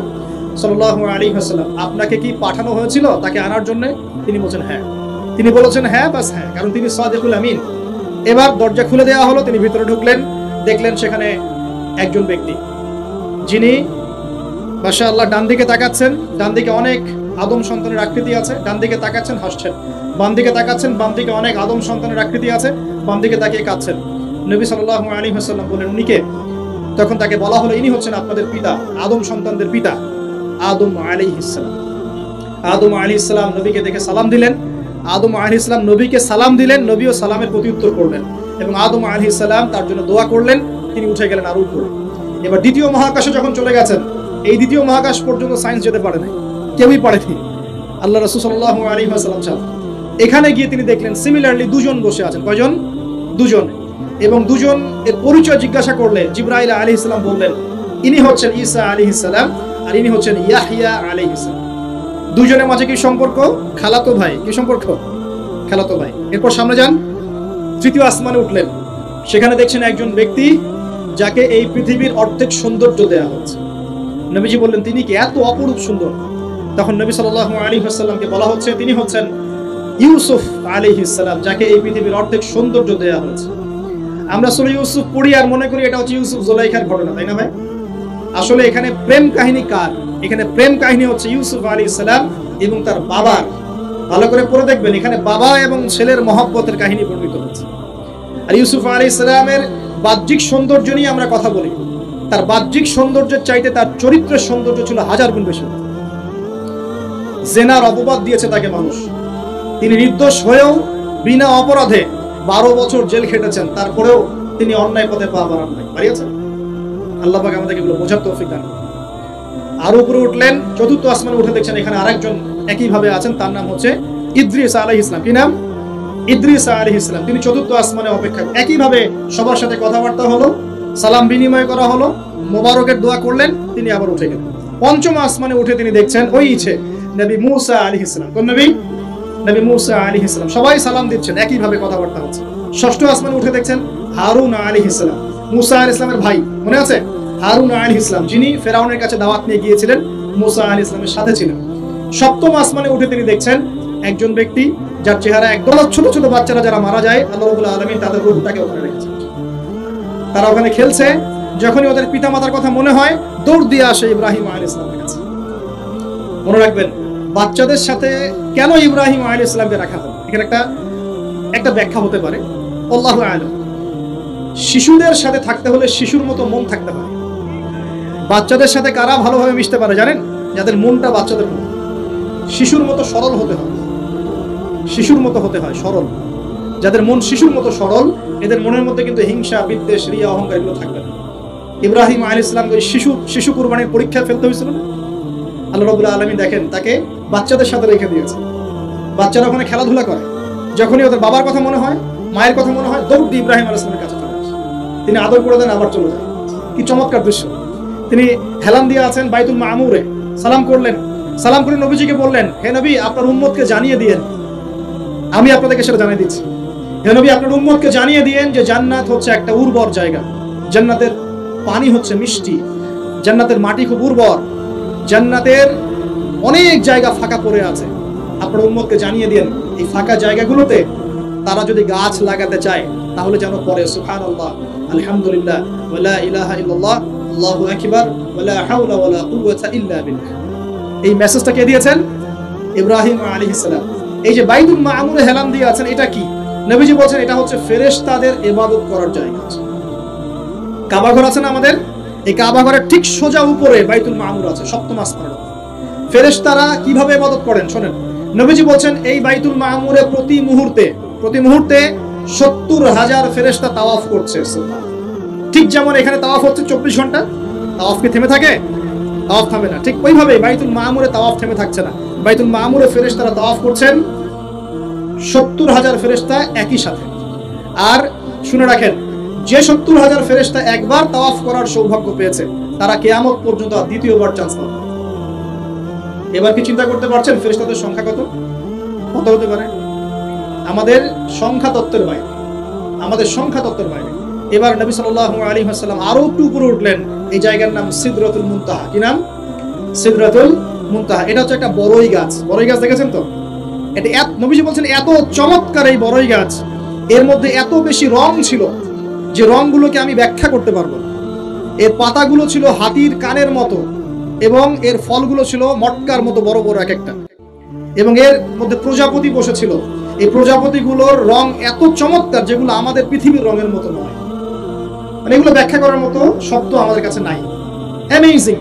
সাল্লাল্লাহু আলাইহি ওয়াসাল্লাম। আপনাকে কি পাঠানো হয়েছিল তাকে আনার জন্য? তিনি বলছেন হ্যাঁ। তিনি বলেছেন হ্যাঁ, বাস হ্যাঁ, কারণ তিনি সাদিকুল আমিন। এবার দরজা খুলে দেওয়া হলো, তিনি ভিতরে ঢুকলেন, দেখলেন সেখানে একজন ব্যক্তি যিনি মাশাআল্লাহ ডান দিকে তাকাচ্ছেন, ডান দিকে অনেক আদম সন্তানের আকৃতি আছে, ডান দিকে তাকাচ্ছেন হাসছেন, বাম দিকে তাকাচ্ছেন, বাম দিকে অনেক আদম সন্তানের আকৃতি আছে, বাম দিকে তাকিয়ে কাঁদছেন। নবী সাল্লাল্লাহু আলাইহি ওয়াসাল্লাম বললেন উনি কে? তখন তাকে বলা হলো ইনি হচ্ছেন আপনাদের পিতা, আদম সন্তানদের পিতা আদম আলাইহিস সালাম। আদম আলাইহিস সালাম নবীকে দেখে সালাম দিলেন। আদম আলাইহিস সালাম নবীকে সালাম দিলেন, নবীও সালামের প্রত্যুত্তর করলেন এবং আদম আলাইহিস সালাম তার জন্য দোয়া করলেন। তিনি উঠে গেলেন আরো উপরে। এবার দ্বিতীয় মহাকাশে যখন চলে গেছেন, এই দ্বিতীয় মহাকাশ পর্যন্ত সায়েন্স যেতে পারে নাই, কেউই পারেনি, আল্লাহ রাসূল সাল্লাল্লাহু আলাইহি ওয়াসাল্লাম ছাড়া। এখানে গিয়ে তিনি দেখলেন সিমিলারলি দুজন বসে আছেন। কয়জন? দুজন। এবং দুজন এর পরিচয় জিজ্ঞাসা করলে জিবরাইল আলাইহিস সালাম বললেন ইনি হচ্ছেন ঈসা আলাইহিস সালাম আর ইনি হচ্ছেন ইয়াহইয়া আলাইহিস সালাম। দুজনের মাঝে কি সম্পর্ক? খালাতো ভাই। কি সম্পর্ক? খালাতো ভাই। এরপর সামনে যান, তৃতীয় আসমানে উঠলেন। সেখানে দেখছেন একজন ব্যক্তি যাকে এই পৃথিবীর অর্ধেক সৌন্দর্য দেয়া হচ্ছে। নবীজি বললেন তিনি কি এত অপরূপ সুন্দর? তখন নবী সাল্লাল্লাহু আলাইহি ওয়াসাল্লামকে বলা হচ্ছে তিনি হচ্ছেন ইউসুফ আলাইহিস সালাম, যাকে এই পৃথিবীর অর্ধেক সৌন্দর্য দেয়া হয়েছে। আমরা সূরা ইউসুফ পড়ি আর মনে করি এটা হচ্ছে ইউসুফ জুলাইখার ঘটনা, তাই না ভাই? আসলে এখানে প্রেম কাহিনী কার? এখানে প্রেম কাহিনী হচ্ছে ইউসুফ আলাইহিস সালাম এবং তার বাবার। ভালো করে পড়ে দেখবেন, এখানে বাবা এবং ছেলের মহব্বতের কাহিনী বর্ণিত হচ্ছে। আর ইউসুফ আলাইহিস সালামের বাহ্যিক সৌন্দর্য নিয়ে আমরা কথা বলি, তার বাহ্যিক সৌন্দর্যের চাইতে তার চরিত্রের সৌন্দর্য ছিল হাজার গুণ বেশি। জেনার অপবাদ দিয়েছে তাকে মানুষ, তিনি নির্দোষ হয়েও বিনা অপরাধে 12 বছর জেল খেটেছেন, তারপরেও তিনি অন্যায় পথে পা বাড়ান নাই। পারিয়েছেন? আল্লাহ পাক আমাদেরকে এগুলো বোঝার তৌফিক দান। আর উপরে উঠলেন, চতুর্থ আসমানে উঠে দেখছেন এখানে আরেকজন একইভাবে আছেন, তার নাম হচ্ছে ইদ্রিস আলাইহিস সালাম। কি নাম? ইদ্রিস আলাইহিস সালাম। তিনি চতুর্থ আসমানে অপেক্ষা। একইভাবে সবার সাথে কথাবার্তা হলো, সালাম বিনিময় করা হলো, মোবারকের দোয়া করলেন, তিনি আবার উঠে গেলেন। পঞ্চম আসমানে উঠে তিনি দেখছেন ওই ইচ্ছে নবী মুসা আলাইহিস সালাম। কোন নবী? নবী মুসা আলাইহিস সালাম। সবাই সালাম দিচ্ছেন, একইভাবে কথাবার্তা হচ্ছে। ষষ্ঠ আসমানে উঠে দেখছেন হারুন আলাইহিস সালাম, মুসা আলাইহিস সালামের ভাই, মনে আছে? হারুন আলাইহিস সালাম, যিনি ফেরাউনের কাছে দাওয়াত নিয়ে গিয়েছিলেন, মুসা আলাইহিস সালামের সাথে ছিলেন। সপ্তম আসমানে উঠে তিনি দেখছেন একজন ব্যক্তি যার চেহারা একদম ছোট ছোট বাচ্চারা যারা মারা যায়, আল্লাহ রাব্বুল আলামিন তাদের রূহটাকে ওখানে রেখেছেন। তারা ওখানে খেলছে, যখনই ওদের পিতামাতার কথা মনে হয় দৌড় দিয়ে আসে ইব্রাহিম আলাইহিস সালামের কাছে। মনে রাখবেন, বাচ্চাদের সাথে কেন ইব্রাহিম আলাইহিস সালামকে রাখা হলো, এখানে একটা ব্যাখ্যা হতে পারে, আল্লাহু আ'লাম। শিশুদের সাথে থাকতে হলে শিশুর মতো মন থাকতে পারে। বাচ্চাদের সাথে কারা ভালোভাবে মিশতে পারে জানেন? যাদের মনটা বাচ্চাদের মতো, শিশুর মতো সরল হতে হয়, শিশুর মতো হতে হয়, সরল। যাদের মন শিশুর মতো সরল, এদের মনের মধ্যে কিন্তু হিংসা, বিদ্বেষ, রিয়া, অহংকার এগুলো থাকবে না। ইব্রাহিম আলাইহিস সালামকে ওই শিশু কুরবানির পরীক্ষায় ফেলতে হয়েছিল না? আল্লাহ রাব্বুল আলামিন দেখেন তাকে বাচ্চাদের সাথে রেখে দিয়েছে। বাচ্চারা ওখানে খেলাধুলা করে, যখনই ওদের বাবার কথা মনে হয়, মায়ের কথা মনে হয়, দৌড় দিয়ে ইব্রাহিম আলাইহিস সালামের কাছে চলে আসে। তিনি আদর করে দেন, আবার চলে যায়। কি চমৎকার দৃশ্য! তিনি হেলান দিয়ে আছেন বাইতুল মামুরে, সালাম করলেন, সালাম করে নবীজিকে বললেন, হে নবী আপনার উম্মতকে জানিয়ে দিয়েন, আমি আপনাদেরকে সেটা জানিয়ে দিচ্ছি। হে নবী আপনার উম্মতকে জানিয়ে দিয়েন যে জান্নাত হচ্ছে একটা উর্বর জায়গা, জান্নাতের পানি হচ্ছে মিষ্টি, জান্নাতের মাটি খুব উর্বর, জান্নাতের অনেক জায়গা ফাঁকা পড়ে আছে। আপনার উম্মতকে জানিয়ে দিয়েন এই ফাঁকা জায়গাগুলোতে তারা যদি গাছ লাগাতে চায় তাহলে যেন পড়ে সুবহানাল্লাহ, আলহামদুলিল্লাহ, ওয়া লা ইলাহা ইল্লাল্লাহ, আল্লাহু আকবার, ওয়া লা হাওলা ওয়া লা কুওয়াতা ইল্লা বিল্লাহ। এই মেসেজটা কে দিয়েছেন? ইব্রাহিম আলাইহিস সালাম। এই যে বাইতুল মামুরে হেলান দিয়ে আছেন, এটা কি? নবীজি বলেন এটা হচ্ছে ফেরেশতাদের ইবাদত করার জায়গা। কাবা ঘর আছে না আমাদের, এই কাবা ঘরের ঠিক সোজা উপরে বাইতুল মামুর আছে, সপ্তম আসমানে। ফেরেশতারা কিভাবে ইবাদত করেন শোনেন। নবীজি বলেন এই বাইতুল মামুরে প্রতি মুহূর্তে 70,000 ফেরেশতা তাওয়াফ করছে। ঠিক যেমন এখানে তাওয়াফ হচ্ছে 24 ঘন্টা, তাওয়াফ কি থেমে থাকে? তাওয়াফ থামে না। ঠিক ওইভাবে বাইতুল মামুরে তাওয়াফ থেমে থাকছে না। বাইতুল মামুরে ফেরেশতারা তাওয়াফ করছেন 70,000 ফেরেশতা একই সাথে। আর শুনে রাখেন, যে 70,000 ফেরেশতা একবার তাওয়াফ করার সৌভাগ্য পেয়েছে তারা কিয়ামত পর্যন্ত দ্বিতীয়বার চান্স পাবে। এবার কি চিন্তা করতে পারছেন ফেরেশতাদের সংখ্যা কত? কত হতে পারে? আমাদের সংখ্যা তত্ত্বের বাইরে, আমাদের সংখ্যা তত্ত্বের বাইরে। এবার নবী সাল্লাল্লাহু আলাইহি ওয়াসাল্লাম আরো একটু উপরে উঠলেন, এই জায়গার নাম সিদরাতুল মুনতাহা। কি নাম? সিদরাতুল মুনতাহা। এটা হচ্ছে একটা বড়ই গাছ। বড়ই গাছ দেখেছেন তো? এটা নবীজি বলছেন এত চমৎকার এই বড়ই গাছ, এর মধ্যে এত বেশি রং ছিল যে রংগুলোকে আমি ব্যাখ্যা করতে পারবো না। এর পাতাগুলো ছিল হাতির কানের মতো এবং এর ফলগুলো ছিল মটকার মতো বড় বড় এক একটা, এবং এর মধ্যে প্রজাপতি বসেছিল। এই প্রজাপতিগুলোর রং এত চমৎকার যেগুলো আমাদের পৃথিবীর রঙের মতো নয়। মানে এগুলো ব্যাখ্যা করার মতো শব্দ আমাদের কাছে নাই। অ্যামেজিং।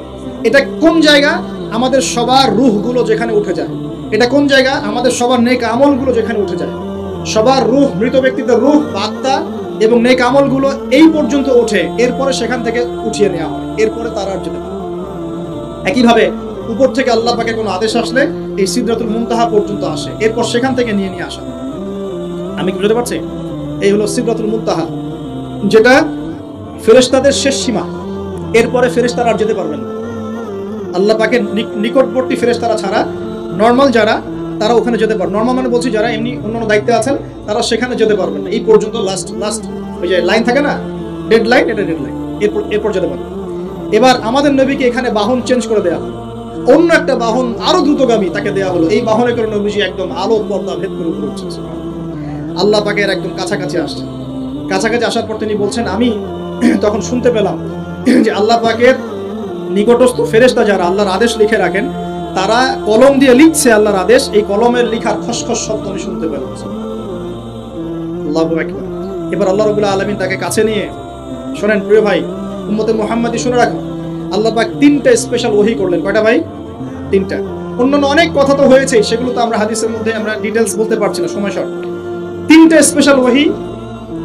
এটা কোন জায়গা? আমাদের সবার রূহগুলো যেখানে উঠে যায়। এটা কোন জায়গা? আমাদের সবার নেক আমলগুলো যেখানে উঠে যায়। সবার রূহ, মৃত ব্যক্তিদের রূহ, আত্মা এবং নেক আমলগুলো এই পর্যন্ত ওঠে, এরপরে সেখান থেকে উঠিয়ে নেওয়া হয়, এরপরে তারা আর যেতে পারে। একইভাবে উপর থেকে আল্লাহ পাকের কোনো আদেশ আসলে এই সিদরাতুল মুনতাহা পর্যন্ত আসে, এরপর সেখান থেকে নিয়ে আসা। আমি কি বুঝতে পারছি? এই হলো সিদরাতুল মুনতাহা, যেটা ফেরেশতাদের শেষ সীমা। এরপরে ফেরেশতারা আর যেতে পারবেন না। আল্লাহ পাকের নিকটবর্তী ফেরেশতারা ছাড়া নর্মাল যারা, তারা ওখানে যেতে পারবে। নর্মাল মানে বলছি যারা এমনি অন্যান্য দায়িত্বে আছেন, তারা সেখানে যেতে পারবেন না। এই পর্যন্ত লাস্ট ওই যে লাইন থাকে না, ডেড লাইন, এটা ডেড লাইন, এরপর যেতে পারবে। এবার আমাদের নবীকে এখানে বাহন চেঞ্জ করে দেওয়া হলো, অন্য একটা বাহন আরো দ্রুতগামী তাকে দেওয়া হলো। এই বাহনে করে নবীজি একদম আলো পর্দা ভেদ করে উপরে উঠছেন, আল্লাহ পাকের একদম কাছাকাছি আসছেন। কাছাকাছি আসার পর তিনি বলছেন, আমি তখন শুনতে পেলাম যে আল্লাহ পাকের নিকটস্থ ফেরেশতা যারা আল্লাহর আদেশ লিখে রাখেন, তারা কলম দিয়ে লিখছে আল্লাহর আদেশ। এই কলমের লিখার খসখস শব্দ আমি শুনতে পেলাম। আল্লাহু আকবার। এবার আল্লাহ রাব্বুল আলামিন তাকে কাছে নিয়ে, শোনেন প্রিয় ভাই, উম্মতে মুহাম্মাদি শুনে রাখুন, আল্লাহ পাক 3টা স্পেশাল ওহী করলেন। কয়টা ভাই? 3টা। অন্যান্য অনেক কথা তো হয়েছে, সেগুলো তো আমরা হাদিসের মধ্যে আমরা ডিটেইলস বলতে পারছি না, সময় শর্ট। 3টা স্পেশাল ওহী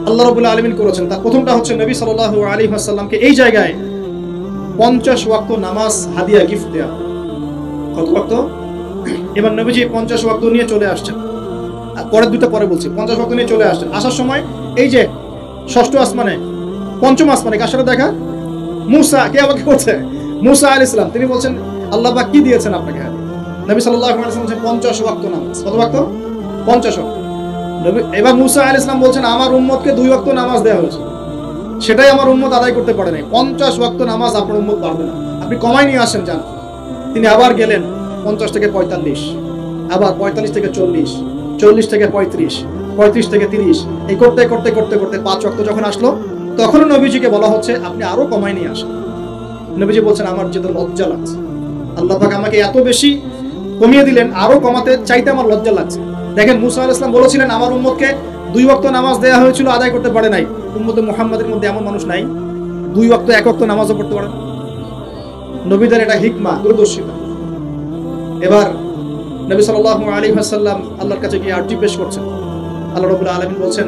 আল্লাহ রাব্বুল আলামিন করেছেন। তার প্রথমটা হচ্ছে নবী সাল্লাল্লাহু আলাইহি ওয়াসাল্লামকে এই জায়গায় 50 ওয়াক্ত নামাজ হাদিয়া গিফট দেয়া। কত ওয়াক্ত? এবার নবীজি 50 ওয়াক্ত নিয়ে চলে আসছেন। পরের দুটো পরে বলছি। 50 ওয়াক্ত নিয়ে চলে আসছেন। আসার সময় এই যে ষষ্ঠ আসমানে, পঞ্চম আসমানে কার সাথে দেখা? মুসা। কে আমাকে করছে? মুসা আলাইহিস সালাম। তিনি বলছেন, আল্লাহ পাক কি দিয়েছেন আপনাকে? নবী সাল্লাল্লাহু আলাইহি ওয়াসাল্লাম বলেন 50 ওয়াক্ত নামাজ। কত ওয়াক্ত? 50 ওয়াক্ত। এবার মুসা আলাইহিস সালাম বলছেন, আমার উম্মতকে 2 ওয়াক্ত নামাজ দেওয়া হয়েছে, সেটাই আমার উম্মত আদায় করতে পারে নাই। 50 ওয়াক্ত নামাজ আপনার উম্মত পারবে না, আপনি কমাই নিয়ে আসেন যান। তিনি আবার গেলেন 50 থেকে 45, আবার 45 থেকে 40, 40 থেকে 35, 35 থেকে 30, এই করতে করতে করতে করতে 5 ওয়াক্ত যখন আসলো, তখনও নবীজিকে বলা হচ্ছে আপনি আরো কমাই নিয়ে আসেন। নবীজি বলছেন, আমার যেতে লজ্জা লাগছে, আল্লাহ পাক আমাকে এত বেশি কমিয়ে দিলেন, আরো কমাতে চাইতে আমার লজ্জা লাগছে। দেখেন, মুসা আলাইহিস সালাম বলেছিলেন আমার উম্মতকে 2 ওয়াক্ত নামাজ দেওয়া হয়েছিল, আদায় করতে পারে নাই। উম্মতে মুহাম্মাদের মধ্যে এমন মানুষ নাই 2 ওয়াক্ত 1 ওয়াক্ত নামাজও পড়তে পারে না। নবীদের এটা হিকমা, দূরদর্শিতা। এবার নবী সাল্লাল্লাহু আলাইহি ওয়াসাল্লাম আল্লাহর কাছে গিয়ে আরজি পেশ করছেন। আল্লাহ রাব্বুল আলামিন বলছেন,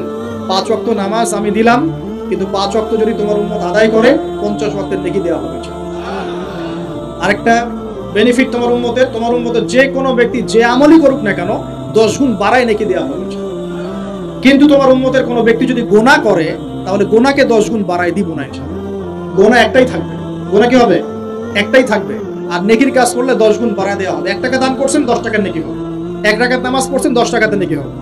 5 ওয়াক্ত নামাজ আমি দিলাম, কিন্তু 5 ওয়াক্ত যদি তোমার উম্মত আদায় করে 50 ওয়াক্তের নেকি দেওয়া হবে। আরেকটা বেনিফিট তোমার উম্মতের যে কোনো ব্যক্তি যে আমলই করুক না কেন 10 গুণ বাড়ায় নেকি দেওয়া হবে। কিন্তু তোমার উম্মতের কোনো ব্যক্তি যদি গুনাহ করে, তাহলে গুনাহকে 10 গুণ বাড়ায় দিব না ইনশাআল্লাহ। গুনাহ একটাই থাকবে। গুনাহ কি হবে? একটাই থাকবে। আর নেকির কাজ করলে 10 গুণ বাড়ায় দেওয়া হবে। 1 টাকা দান করছেন 10 টাকার নেকি হবে। 1 রাকাত নামাজ পড়ছেন 10 টাকাতে নেকি হবে।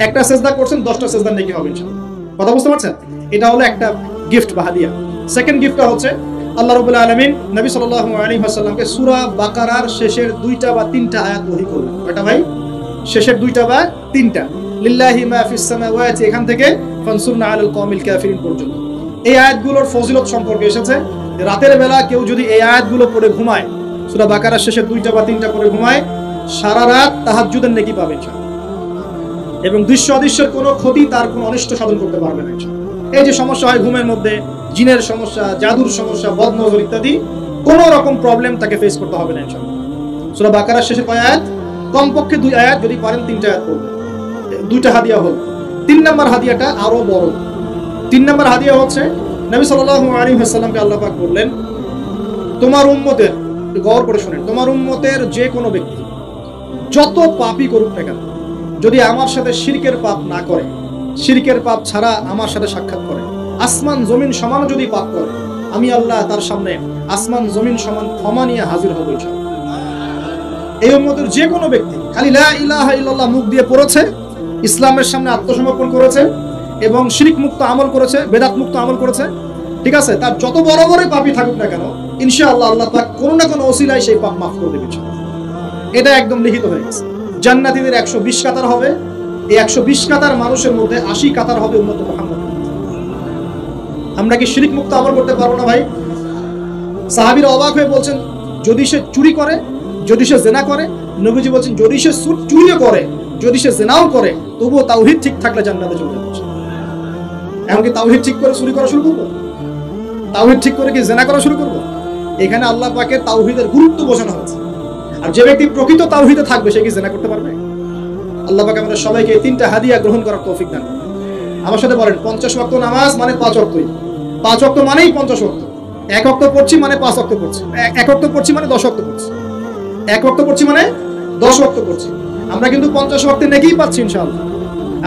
একটা সিজদা করছেন 10টা সিজদার নেকি হবে ইনশাআল্লাহ। কথা বুঝতে পারছেন? এটা হলো একটা গিফট বা হাদিয়া। সেকেন্ড গিফটটা হচ্ছে আল্লাহ রাব্বুল আলামিন নবী সাল্লাল্লাহু আলাইহি ওয়াসাল্লামকে সূরা বাকারার শেষের 2টা বা 3টা আয়াত ওহী করলেন। কয়টা ভাই? শেষের 2টা বা 3টা। লিল্লাহি মা ফিস সামাওয়াতি, এখান থেকে ফানসুরনা আলাল কওমিল কাফিরিন পর্যন্ত। এই আয়াতগুলোর ফজিলত সম্পর্কে এসেছে, রাতের বেলা কেউ যদি এই আয়াতগুলো পড়ে ঘুমায়, সূরা বাকারার শেষের 2টা বা 3টা পড়ে ঘুমায়, সারা রাত তাহাজ্জুদের নেকি পাবে ইনশাআল্লাহ। এবং দৃশ্য অদৃশ্যের কোনো ক্ষতি, তার কোনো অনিষ্ট সাধন করতে পারবে না ইনশাআল্লাহ। এই যে সমস্যা হয় ঘুমের মধ্যে, জিনের সমস্যা, জাদুর সমস্যা, বদনজর ইত্যাদি, কোনো রকম প্রবলেম তাকে ফেস করতে হবে না ইনশাআল্লাহ। সূরা বাকারার শেষে কয় আয়াত? কমপক্ষে 2 আয়াত, যদি পারেন 3টা আয়াত পড়বেন। 2টা হাদিয়া হল। 3 নম্বর হাদিয়াটা আরো বড়। 3 নম্বর হাদিয়া হচ্ছে নবী সাল্লাল্লাহু আলাইহি ওয়াসাল্লামকে আল্লাহ পাক বললেন, তোমার উম্মতের, গৌর করে শুনেন, তোমার উম্মতের যে কোনো ব্যক্তি যত পাপই করুক না কেন, যদি আমার সাথে শিরকের পাপ না করে, শিরকের পাপ ছাড়া আমার সাথে সাক্ষাৎ করে, আসমান জমিন সমান যদি পাপ করে, আমি আল্লাহ তার সামনে আসমান জমিন সমান ক্ষমা নিয়ে হাজির হব ইনশাআল্লাহ। এই উম্মতের যে কোনো ব্যক্তি খালি লা ইলাহা ইল্লাল্লাহ মুখ দিয়ে পড়েছে, ইসলামের সামনে আত্মসমর্পণ করেছে এবং শিরক মুক্ত আমল করেছে, বেদাত মুক্ত আমল করেছে, ঠিক আছে, তার যত বড় বড় পাপই থাকুক না কেন ইনশাআল্লাহ আল্লাহ পাক কোনো না কোনো ওসিলায় সেই পাপ মাফ করে দেবেন। এটা একদম লিখিত হয়ে গেছে। জান্নাতীদের 120 কাতার হবে, এই 120 কাতার মানুষের মধ্যে 80 কাতার হবে উম্মত মুহাম্মদ। আমরা কি শিরক মুক্ত আমল করতে পারবো না ভাই? সাহাবীরা অবাক হয়ে বলছেন, যদি সে চুরি করে, যদি সে জেনা করে, নবীজি বলছেন যদি সে চুরিও করে, যদি সে জেনাও করে, তবুও তাওহীদ ঠিক থাকলে জান্নাতে চলে যাবে। এমনকি তাওহীদ ঠিক করে চুরি করা শুরু করবো? তাওহীদ ঠিক করে কি জেনা করা শুরু করবো? এখানে আল্লাহ পাকের তাওহীদের গুরুত্ব বোঝানো হয়েছে। আর যে ব্যক্তি প্রকৃত তাওহীদে থাকবে সে কি জেনা করতে পারবে? আল্লাহ পাক আমাদের সবাইকে এই 3টা হাদিয়া গ্রহণ করার তৌফিক দান। আমার সাথে বলেন, 50 ওয়াক্ত নামাজ মানে 5 ওয়াক্তই। 5 ওয়াক্ত মানেই 50 ওয়াক্ত। 1 ওয়াক্ত পড়ছি মানে 5 ওয়াক্ত পড়ছি। 1 ওয়াক্ত পড়ছি মানে 10 ওয়াক্ত পড়ছি। 1 ওয়াক্ত পড়ছি মানে 10 ওয়াক্ত পড়ছি। আমরা কিন্তু 50 ওয়াক্তে নেকিই পাচ্ছি ইনশাআল্লাহ।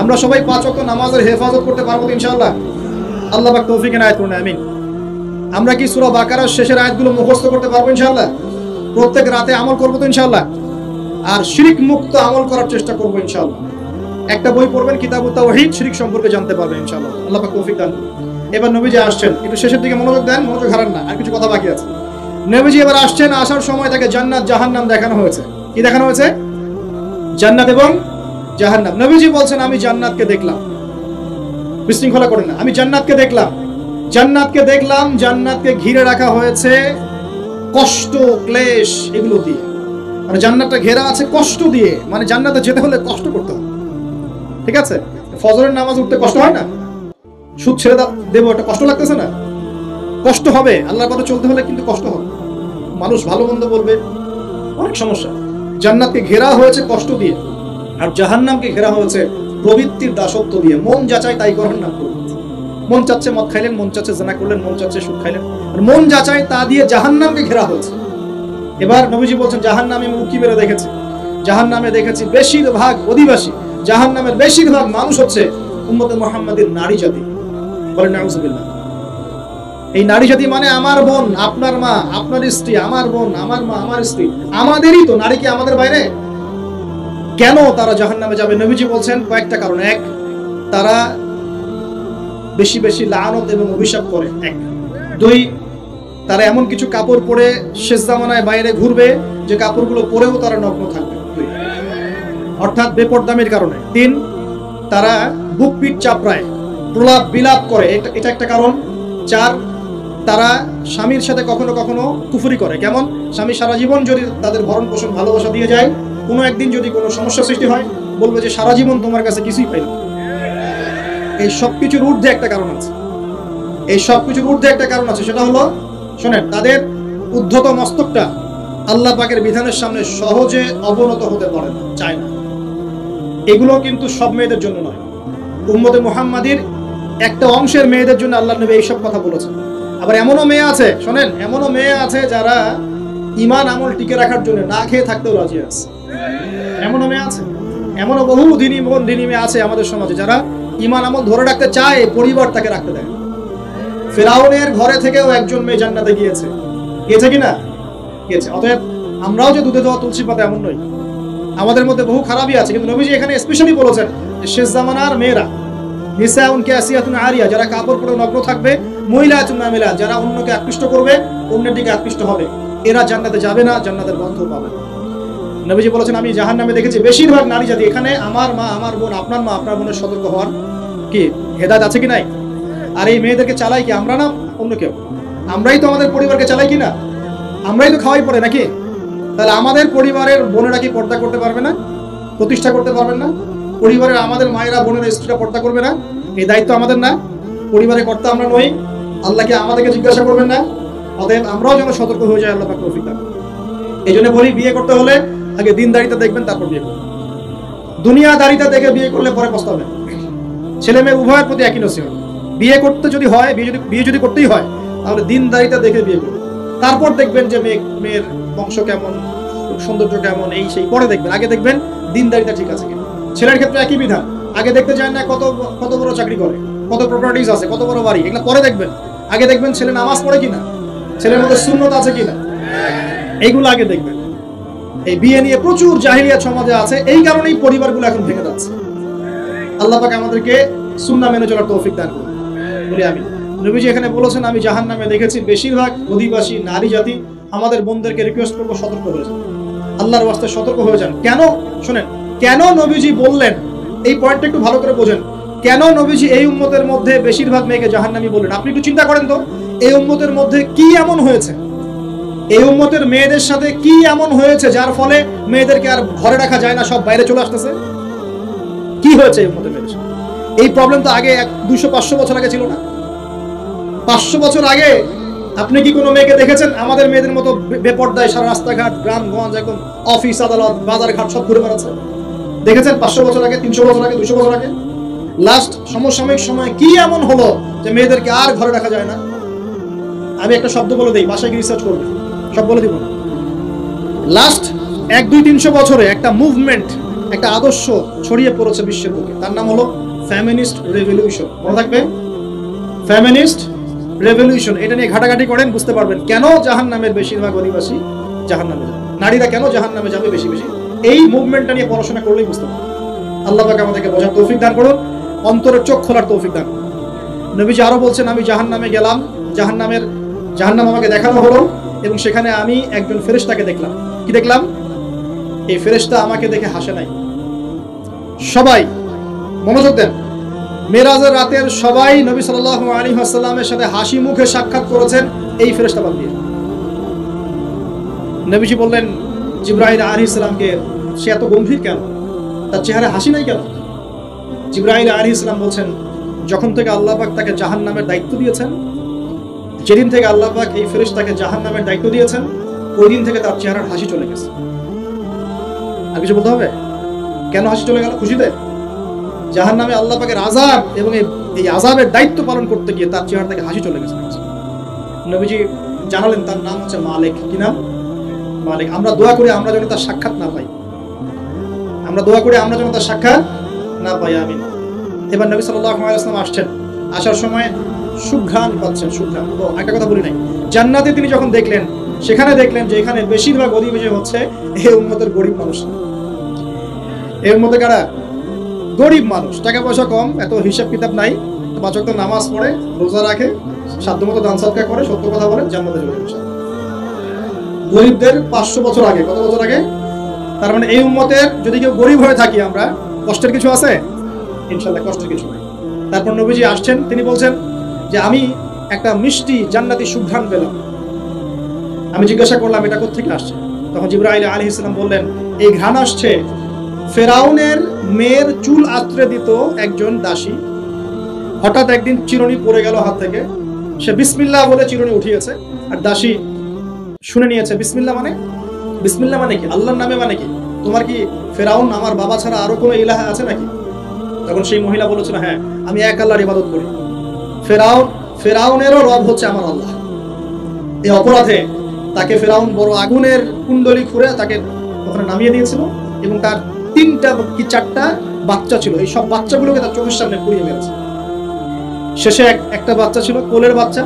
আমরা সবাই 5 ওয়াক্ত নামাজের হেফাজত করতে পারবো ইনশাআল্লাহ। আল্লাহ পাক তৌফিক এনায়েত করুন, আমিন। আমরা কি সূরা বাকারার শেষের আয়াতগুলো মুখস্থ করতে পারবো ইনশাআল্লাহ? প্রত্যেক রাতে আমল করবো তো ইনশাআল্লাহ। আর শিরক মুক্ত আমল করার চেষ্টা করবো ইনশাআল্লাহ। একটা বই পড়বেন, কিতাবুত তাওহীদ, শিরক সম্পর্কে জানতে পারবেন ইনশাআল্লাহ। আল্লাহ পাক তৌফিক দান করুন। এবার নবীজি আসছেন, একটু শেষের দিকে মনোযোগ দেন, মনোযোগ হারান না, আর কিছু কথা বাকি আছে। নবীজি এবার আসছেন, আসার সময় তাকে জান্নাত জাহান্নাম দেখানো হয়েছে। কি দেখানো হয়েছে? জান্নাত এবং জাহান্নাম। নবীজি বলছেন আমি জান্নাতকে দেখলাম। বিশৃঙ্খলা করেন না, আমি জান্নাতকে দেখলাম। জান্নাতকে দেখলাম, জান্নাতকে ঘিরে রাখা হয়েছে কষ্ট, ক্লেশ, এগুলো দিয়ে। মানে জান্নাতটা ঘেরা আছে কষ্ট দিয়ে, মানে জান্নাতে যেতে হলে কষ্ট করতে হবে, ঠিক আছে? ফজরের নামাজ উঠতে কষ্ট হয় না? সুদ ছেড়ে দেবো, একটা কষ্ট লাগতেছে না? কষ্ট হবে। আল্লাহর পথে চলতে হলে কিন্তু কষ্ট হবে, মানুষ ভালো মন্দ বলবে, অনেক সমস্যা। জান্নাতকে ঘেরা হয়েছে কষ্ট দিয়ে, আর জাহান্নামকে ঘেরা হয়েছে প্রবৃত্তির দাসত্ব দিয়ে। মন যাচাই তাই করার নাম প্রবৃত্তি। মন চাচ্ছে মদ খাইলেন, মন চাচ্ছে জেনা করলেন, মন চাচ্ছে সুদ খাইলেন, আর মন যাচাই তা দিয়ে জাহান্নামকে ঘেরা হয়েছে। এবার নবীজি বলছেন জাহান্নামে উকি মেরে দেখেছি, জাহান্নামে দেখেছি বেশিরভাগ অধিবাসী, জাহান্নামের বেশিরভাগ মানুষ হচ্ছে উম্মতে মুহাম্মাদের নারী জাতি। বলেন নাউজুবিল্লাহ। এই নারী জাতি মানে আমার বোন, আপনার মা, আপনার স্ত্রী, আমার বোন, আমার মা, আমার স্ত্রী, আমাদেরই তো। নারী কি আমাদের বাইরে? কেন তারা জাহান্নামে যাবে? নবীজি বলছেন কয়েকটা কারণ। 1, তারা বেশি বেশি লানত এবং অভিশাপ করে। 1, 2, তারা এমন কিছু কাপড় পরে শেষ জামানায় বাইরে ঘুরবে যে কাপড়গুলো পরেও তারা নগ্ন থাকবে, অর্থাৎ বেপরদামির কারণে। 3, তারা বুক পিঠ চাপড়ায়, প্রলাপ বিলাপ করে, এটা একটা কারণ। 4, তারা স্বামীর সাথে কখনো কখনো কুফরি করে। কেমন? স্বামী সারা জীবন যদি তাদের ভরণ পোষণ ভালোবাসা দিয়ে যায়, কোনো একদিন যদি কোনো সমস্যা সৃষ্টি হয় বলবে যে সারা জীবন তোমার কাছে কিছুই পাই না। এই সব কিছুর ঊর্ধ্বে একটা কারণ আছে, এই সব কিছুর ঊর্ধ্বে একটা কারণ আছে, সেটা হলো, শোনেন, তাদের উদ্ধত মস্তকটা আল্লাহ পাকের বিধানের সামনে সহজে অবনত হতে পারে না, চায় না। এগুলো কিন্তু সব মেয়েদের জন্য নয়, উম্মতে মুহাম্মাদির একটা অংশের মেয়েদের জন্য আল্লাহ নবী এইসব কথা বলেছেন। আবার এমনও মেয়ে আছে, শোনেন, এমনও মেয়ে আছে যারা ঈমান আমল টিকে রাখার জন্য না খেয়ে থাকতেও রাজি আছে। এমনও মেয়ে আছে, এমনও বহু দিনী মেয়ে আছে আমাদের সমাজে যারা ঈমান আমল ধরে রাখতে চায়, পরিবার তাকে রাখতে দেয়। ফিরাউনের ঘরে থেকেও একজন মেয়ে জান্নাতে গিয়েছে, গিয়েছে কিনা? গিয়েছে। অতএব আমরাও যে দুধে দেওয়া তুলসী পাতা এমন নই, আমাদের মধ্যে বহু খারাপই আছে। কিন্তু নবীজি এখানে স্পেশালি বলেছেন যে শেষ জামানার মেয়েরা, নিসাউন কাসিয়াতুন আরিয়া, যারা কাপড় পরে নগ্ন থাকবে, মহিলাতুন মামিলা, যারা অন্যকে আকৃষ্ট করবে, অন্যের দিকে আকৃষ্ট হবে, এরা জান্নাতে যাবে না, জান্নাতের গন্ধ পাবে না। নবীজি বলেছেন আমি জাহান্নামে দেখেছি বেশিরভাগ নারী জাতি। এখানে আমার মা, আমার বোন, আপনার মা, আপনার বোনের সতর্ক হওয়ার কি হেদায়েত আছে কি নাই? আর এই মেয়েদেরকে চালাই কি আমরা না অন্য কেউ? আমরাই তো আমাদের পরিবারকে চালাই কি না? আমরাই তো খাওয়াই পড়ে নাকি? তাহলে আমাদের পরিবারের বোনেরা কি পর্দা করতে পারবে না, প্রতিষ্ঠা করতে পারবেন না? পরিবারের আমাদের মায়েরা, বোনেরা, স্ত্রীরা পর্দা করবে না? এই দায়িত্ব আমাদের না? পরিবারের কর্তা আমরা নই? আল্লাহকে আমাদেরকে জিজ্ঞাসা করবেন না? অতএব আমরাও যেন সতর্ক হয়ে যাই, আল্লাহ পাক তৌফিক দান। এই জন্য বলি, বিয়ে করতে হলে আগে দিনদারিতা দেখবেন, তারপর বিয়ে করবেন। দুনিয়াদারিতা দেখে বিয়ে করলে পরে পস্তাবেন। ছেলে মেয়ে উভয়ের প্রতি একই নসিহত। বিয়ে করতে যদি হয়, বিয়ে যদি করতেই হয়, তাহলে দিনদারিতা দেখে বিয়ে করবেন। তারপর দেখবেন যে মেয়ের বংশ কেমন, সৌন্দর্য কেমন, এই সেই পরে দেখবেন। আগে দেখবেন দিনদারিতা ঠিক আছে কিনা। ছেলের ক্ষেত্রে একই বিধান। আগে দেখতে চান না কত বড় চাকরি করে, কত প্রপার্টিজ আছে, কত বড় বাড়ি, এগুলো পরে দেখবেন। আগে দেখবেন ছেলে নামাজ পড়ে কিনা, ছেলের মধ্যে সুন্নত আছে কিনা, এইগুলো আগে দেখবেন। এই বিয়ে নিয়ে প্রচুর জাহিলিয়াত সমাজে আছে, এই কারণেই পরিবারগুলো এখন ভেঙে যাচ্ছে। আল্লাহ পাক আমাদেরকে সুন্নাহ মেনে চলার তৌফিক দান করুন, বলি আমি। নবীজি এখানে বলেছেন, আমি জাহান্নামে দেখেছি বেশিরভাগ অধিবাসী নারী জাতি। আমাদের বোনদেরকে রিকোয়েস্ট করবো, সতর্ক হয়ে যান, আল্লাহর ওয়াস্তে সতর্ক হয়ে যান। কেন শুনেন, কেন নবীজি বললেন, এই পয়েন্টটা একটু ভালো করে বোঝেন। কেন নবীজি এই উম্মতের মধ্যে বেশিরভাগ মেয়েকে জাহান্নামী বললেন? আপনি একটু চিন্তা করেন তো, এই উম্মতের মধ্যে কি এমন হয়েছে, এই উম্মতের মেয়েদের সাথে কি এমন হয়েছে যার ফলে মেয়েদেরকে আর ঘরে রাখা যায় না, সব বাইরে চলে আসতেছে? কি হয়েছে এই উম্মতের মেয়েদের সাথে? এই প্রবলেম তো আগে 200-500 বছর আগে ছিল না। 500 বছর আগে আপনি কি কোনো মেয়েকে দেখেছেন আমাদের মেয়েদের মতো বেপর্দায় সারা রাস্তাঘাট, গ্রামগঞ্জ, এখন অফিস আদালত বাজার ঘাট সব ঘুরে বেড়াচ্ছে? দেখেছেন 500 বছর আগে, 300 বছর আগে, 200 বছর আগে? লাস্ট সমসাময়িক সময় কি এমন হলো যে মেয়েদেরকে আর ঘরে রাখা যায় না? আমি একটা শব্দ বলে দিই, বাসায় গিয়ে রিসার্চ করবে, সব বলে দিব না। লাস্ট 100-200-300 বছরে একটা মুভমেন্ট, একটা আদর্শ ছড়িয়ে পড়েছে বিশ্বের বুকে, তার নাম হলো ফেমিনিস্ট রেভলিউশন। মনে থাকবে, ফেমিনিস্ট রেভলিউশন। এটা নিয়ে ঘাটাঘাটি করেন, বুঝতে পারবেন কেন জাহান্নামের বেশিরভাগ অধিবাসী জাহান্নামে যাবে, নারীরা কেন জাহান্নামে যাবে বেশি বেশি। এই মুভমেন্টটা নিয়ে পড়াশোনা করলেই বুঝতে পারবেন। আল্লাহ পাক আমাদেরকে বোঝার তৌফিক দান করুন, অন্তরের চোখ খোলার তৌফিক দান করুন। নবীজি আরো বলছেন, আমি জাহান্নামে গেলাম, জাহান্নাম আমাকে দেখানো হলো, এবং সেখানে আমি একজন ফেরেশতাকে দেখলাম। কি দেখলাম? এই ফেরেশতা আমাকে দেখে হাসে নাই। সবাই মনোযোগ দেন, মেরাজের রাতের সবাই নবী সাল্লাল্লাহু আলাইহি ওয়াসাল্লামের সাথে হাসি মুখে সাক্ষাৎ করেছেন এই ফেরেশতা বাদ দিয়ে। নবীজি বললেন জিবরাইল আলাইহিস সালামকে, সে এত গম্ভীর কেন, তার চেহারায় হাসি নাই কেন? জিবরাইল আলাইহিস সালাম বলছেন, যখন থেকে আল্লাহ পাক তাকে জাহান্নামের দায়িত্ব দিয়েছেন, যেদিন থেকে আল্লাহ পাক এই ফেরেশতাকে জাহান্নামের দায়িত্ব দিয়েছেন, ওই দিন থেকে তার চেহারার হাসি চলে গেছে। আর কিছু বলতে হবে? কেন হাসি চলে গেল? খুশিতে? জাহান্নামে আল্লাহ পাকের আযাব এবং এই আযাবের দায়িত্ব পালন করতে গিয়ে তার চেহারা থেকে হাসি চলে গেছে। নবীজি জানালেন তার নাম হচ্ছে মালিক। কি নাম? মালিক। আমরা দোয়া করি আমরা যেন তার সাক্ষাৎ না পাই, আমরা দোয়া করি আমরা যেন তার সাক্ষাৎ না পাই, আমিন। এবার নবী সাল্লাল্লাহু আলাইহি ওয়াসাল্লাম আসছেন, আসার সময় সুঘ্রাণ পাচ্ছেন, সুঘ্রাণ। তো একটা কথা বলি নাই, জান্নাতে তিনি যখন দেখলেন, সেখানে দেখলেন যে এখানে বেশিরভাগ অধিবাসী হচ্ছে এই উম্মতের গরিব মানুষ। এর মধ্যে কারা? গরিব মানুষ, টাকা পয়সা কম, এত হিসাব কিতাব নাই, 5 ওয়াক্ত নামাজ পড়ে, রোজা রাখে, সাধ্যমতো দান সদকা করে, সত্য কথা বলে, জান্নাতে চলে যাবে। গরিবদের 500 বছর আগে, কত বছর আগে? তার মানে এই উম্মতের যদি কেউ গরিব হয়ে থাকি আমরা, কষ্টের কিছু আছে? ইনশাআল্লাহ কষ্টের কিছু নাই। তারপর নবীজি আসছেন, তিনি বলছেন যে আমি একটা মিষ্টি জান্নাতি সুঘ্রাণ পেলাম। আমি জিজ্ঞাসা করলাম এটা কোত্থেকে আসছে? তখন জিবরাইল আলাইহিস সালাম বললেন, এই ঘ্রাণ আসছে ফেরাউনের মেয়ের চুল আঁচড়ে দিত একজন দাসী, হঠাৎ একদিন চিরুনি পড়ে গেল হাত থেকে, সে বিসমিল্লাহ বলে চিরুনি উঠিয়েছে, আর দাসী শুনে নিয়েছে বিসমিল্লাহ মানে, বিসমিল্লাহ মানে কি? আল্লাহর নামে মানে কি? তোমার কি ফেরাউন আমার বাবা ছাড়া আরো কোনো ইলাহা আছে নাকি? তখন সেই মহিলা বলেছিল, হ্যাঁ আমি এক আল্লাহর ইবাদত করি, ফেরাউনেরও রব হচ্ছে আমার আল্লাহ। এই অপরাধে তাকে ফেরাউন বড় আগুনের কুণ্ডলি খুঁড়ে তাকে ওখানে নামিয়ে দিয়েছিল, এবং তার 3টা কি 4টা বাচ্চা ছিল, এই সব বাচ্চাগুলোকে তার চোখের সামনে পুড়িয়ে মেরেছে। শেষে একটা বাচ্চা ছিল, কোলের বাচ্চা,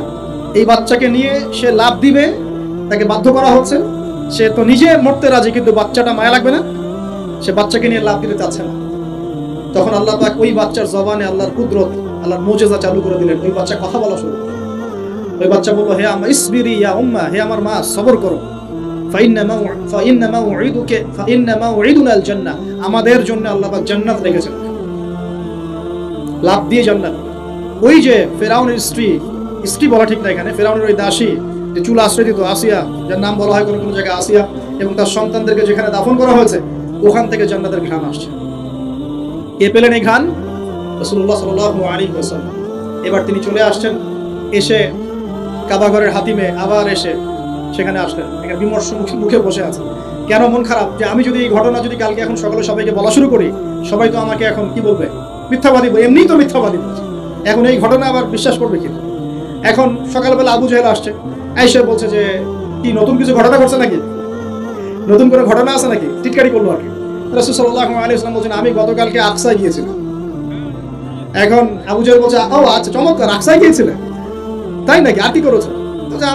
এই বাচ্চাকে নিয়ে সে লাফ দিবে, তাকে বাধ্য করা হচ্ছে, সে তো নিজে মরতে রাজি, কিন্তু বাচ্চাটা মায়া লাগবে না, সে বাচ্চাকে নিয়ে লাফ দিতে চাচ্ছে না। তখন আল্লাহ পাক ওই বাচ্চার জবানে আল্লাহর কুদরত, আল্লাহর মুজিজা চালু করে দিলেন। ওই বাচ্চা কথা বলা শুরু করলো। ওই বাচ্চা বলল, হে আম্মা ইসবিরি ইয়া উম্মা, হে আমার মা সবর করো, ফাইন্নামা উইদুনা আল জান্নাহ, আমাদের জন্য আল্লাহ পাক জান্নাত রেখেছেন। লাভ দিয়ে জান্নাত। ওই যে ফেরাউনের স্ত্রী বলা ঠিক না এখানে, ফেরাউনের ওই দাসী যে চুল আশ্রয় দিত, আসিয়া, যার নাম বলা হয় কোনো কোনো জায়গায় আসিয়া, এবং তার সন্তানদেরকে যেখানে দাফন করা হয়েছে ওখান থেকে জান্নাতের ঘ্রাণ আসছে। কে পেলেন এই ঘ্রাণ? রাসূলুল্লাহ সাল্লাল্লাহু আলাইহি ওয়াসাল্লাম। এবার তিনি চলে আসছেন, এসে কাবা ঘরের হাতিমে আবার এসে সেখানে আসলেন, এখানে বিমর্ষ মুখে বসে আছে। কেন মন খারাপ যে আমি যদি এই ঘটনা যদি কালকে এখন সকালে সবাইকে বলা শুরু করি, সবাই তো আমাকে এখন কি বলবে? মিথ্যাবাদী। এমনিই তো মিথ্যাবাদী, এখন এই ঘটনা আবার বিশ্বাস করবে কি? এখন সকালবেলা আবু জাহেল আসছে, আয়েশা বলছে যে কি নতুন কিছু ঘটনা ঘটছে নাকি, নতুন করে ঘটনা আছে নাকি, টিটকারি করলো আর কি। রাসূল সাল্লাল্লাহু আলাইহি ওয়াসাল্লাম বলছেন আমি গতকালকে আকসায় গিয়েছিলাম। এখন আবু জাহেল বলছে, ও আচ্ছা চমৎকার, আকসায় গিয়েছিলেন, তাই নাকি, আর কি করেছে?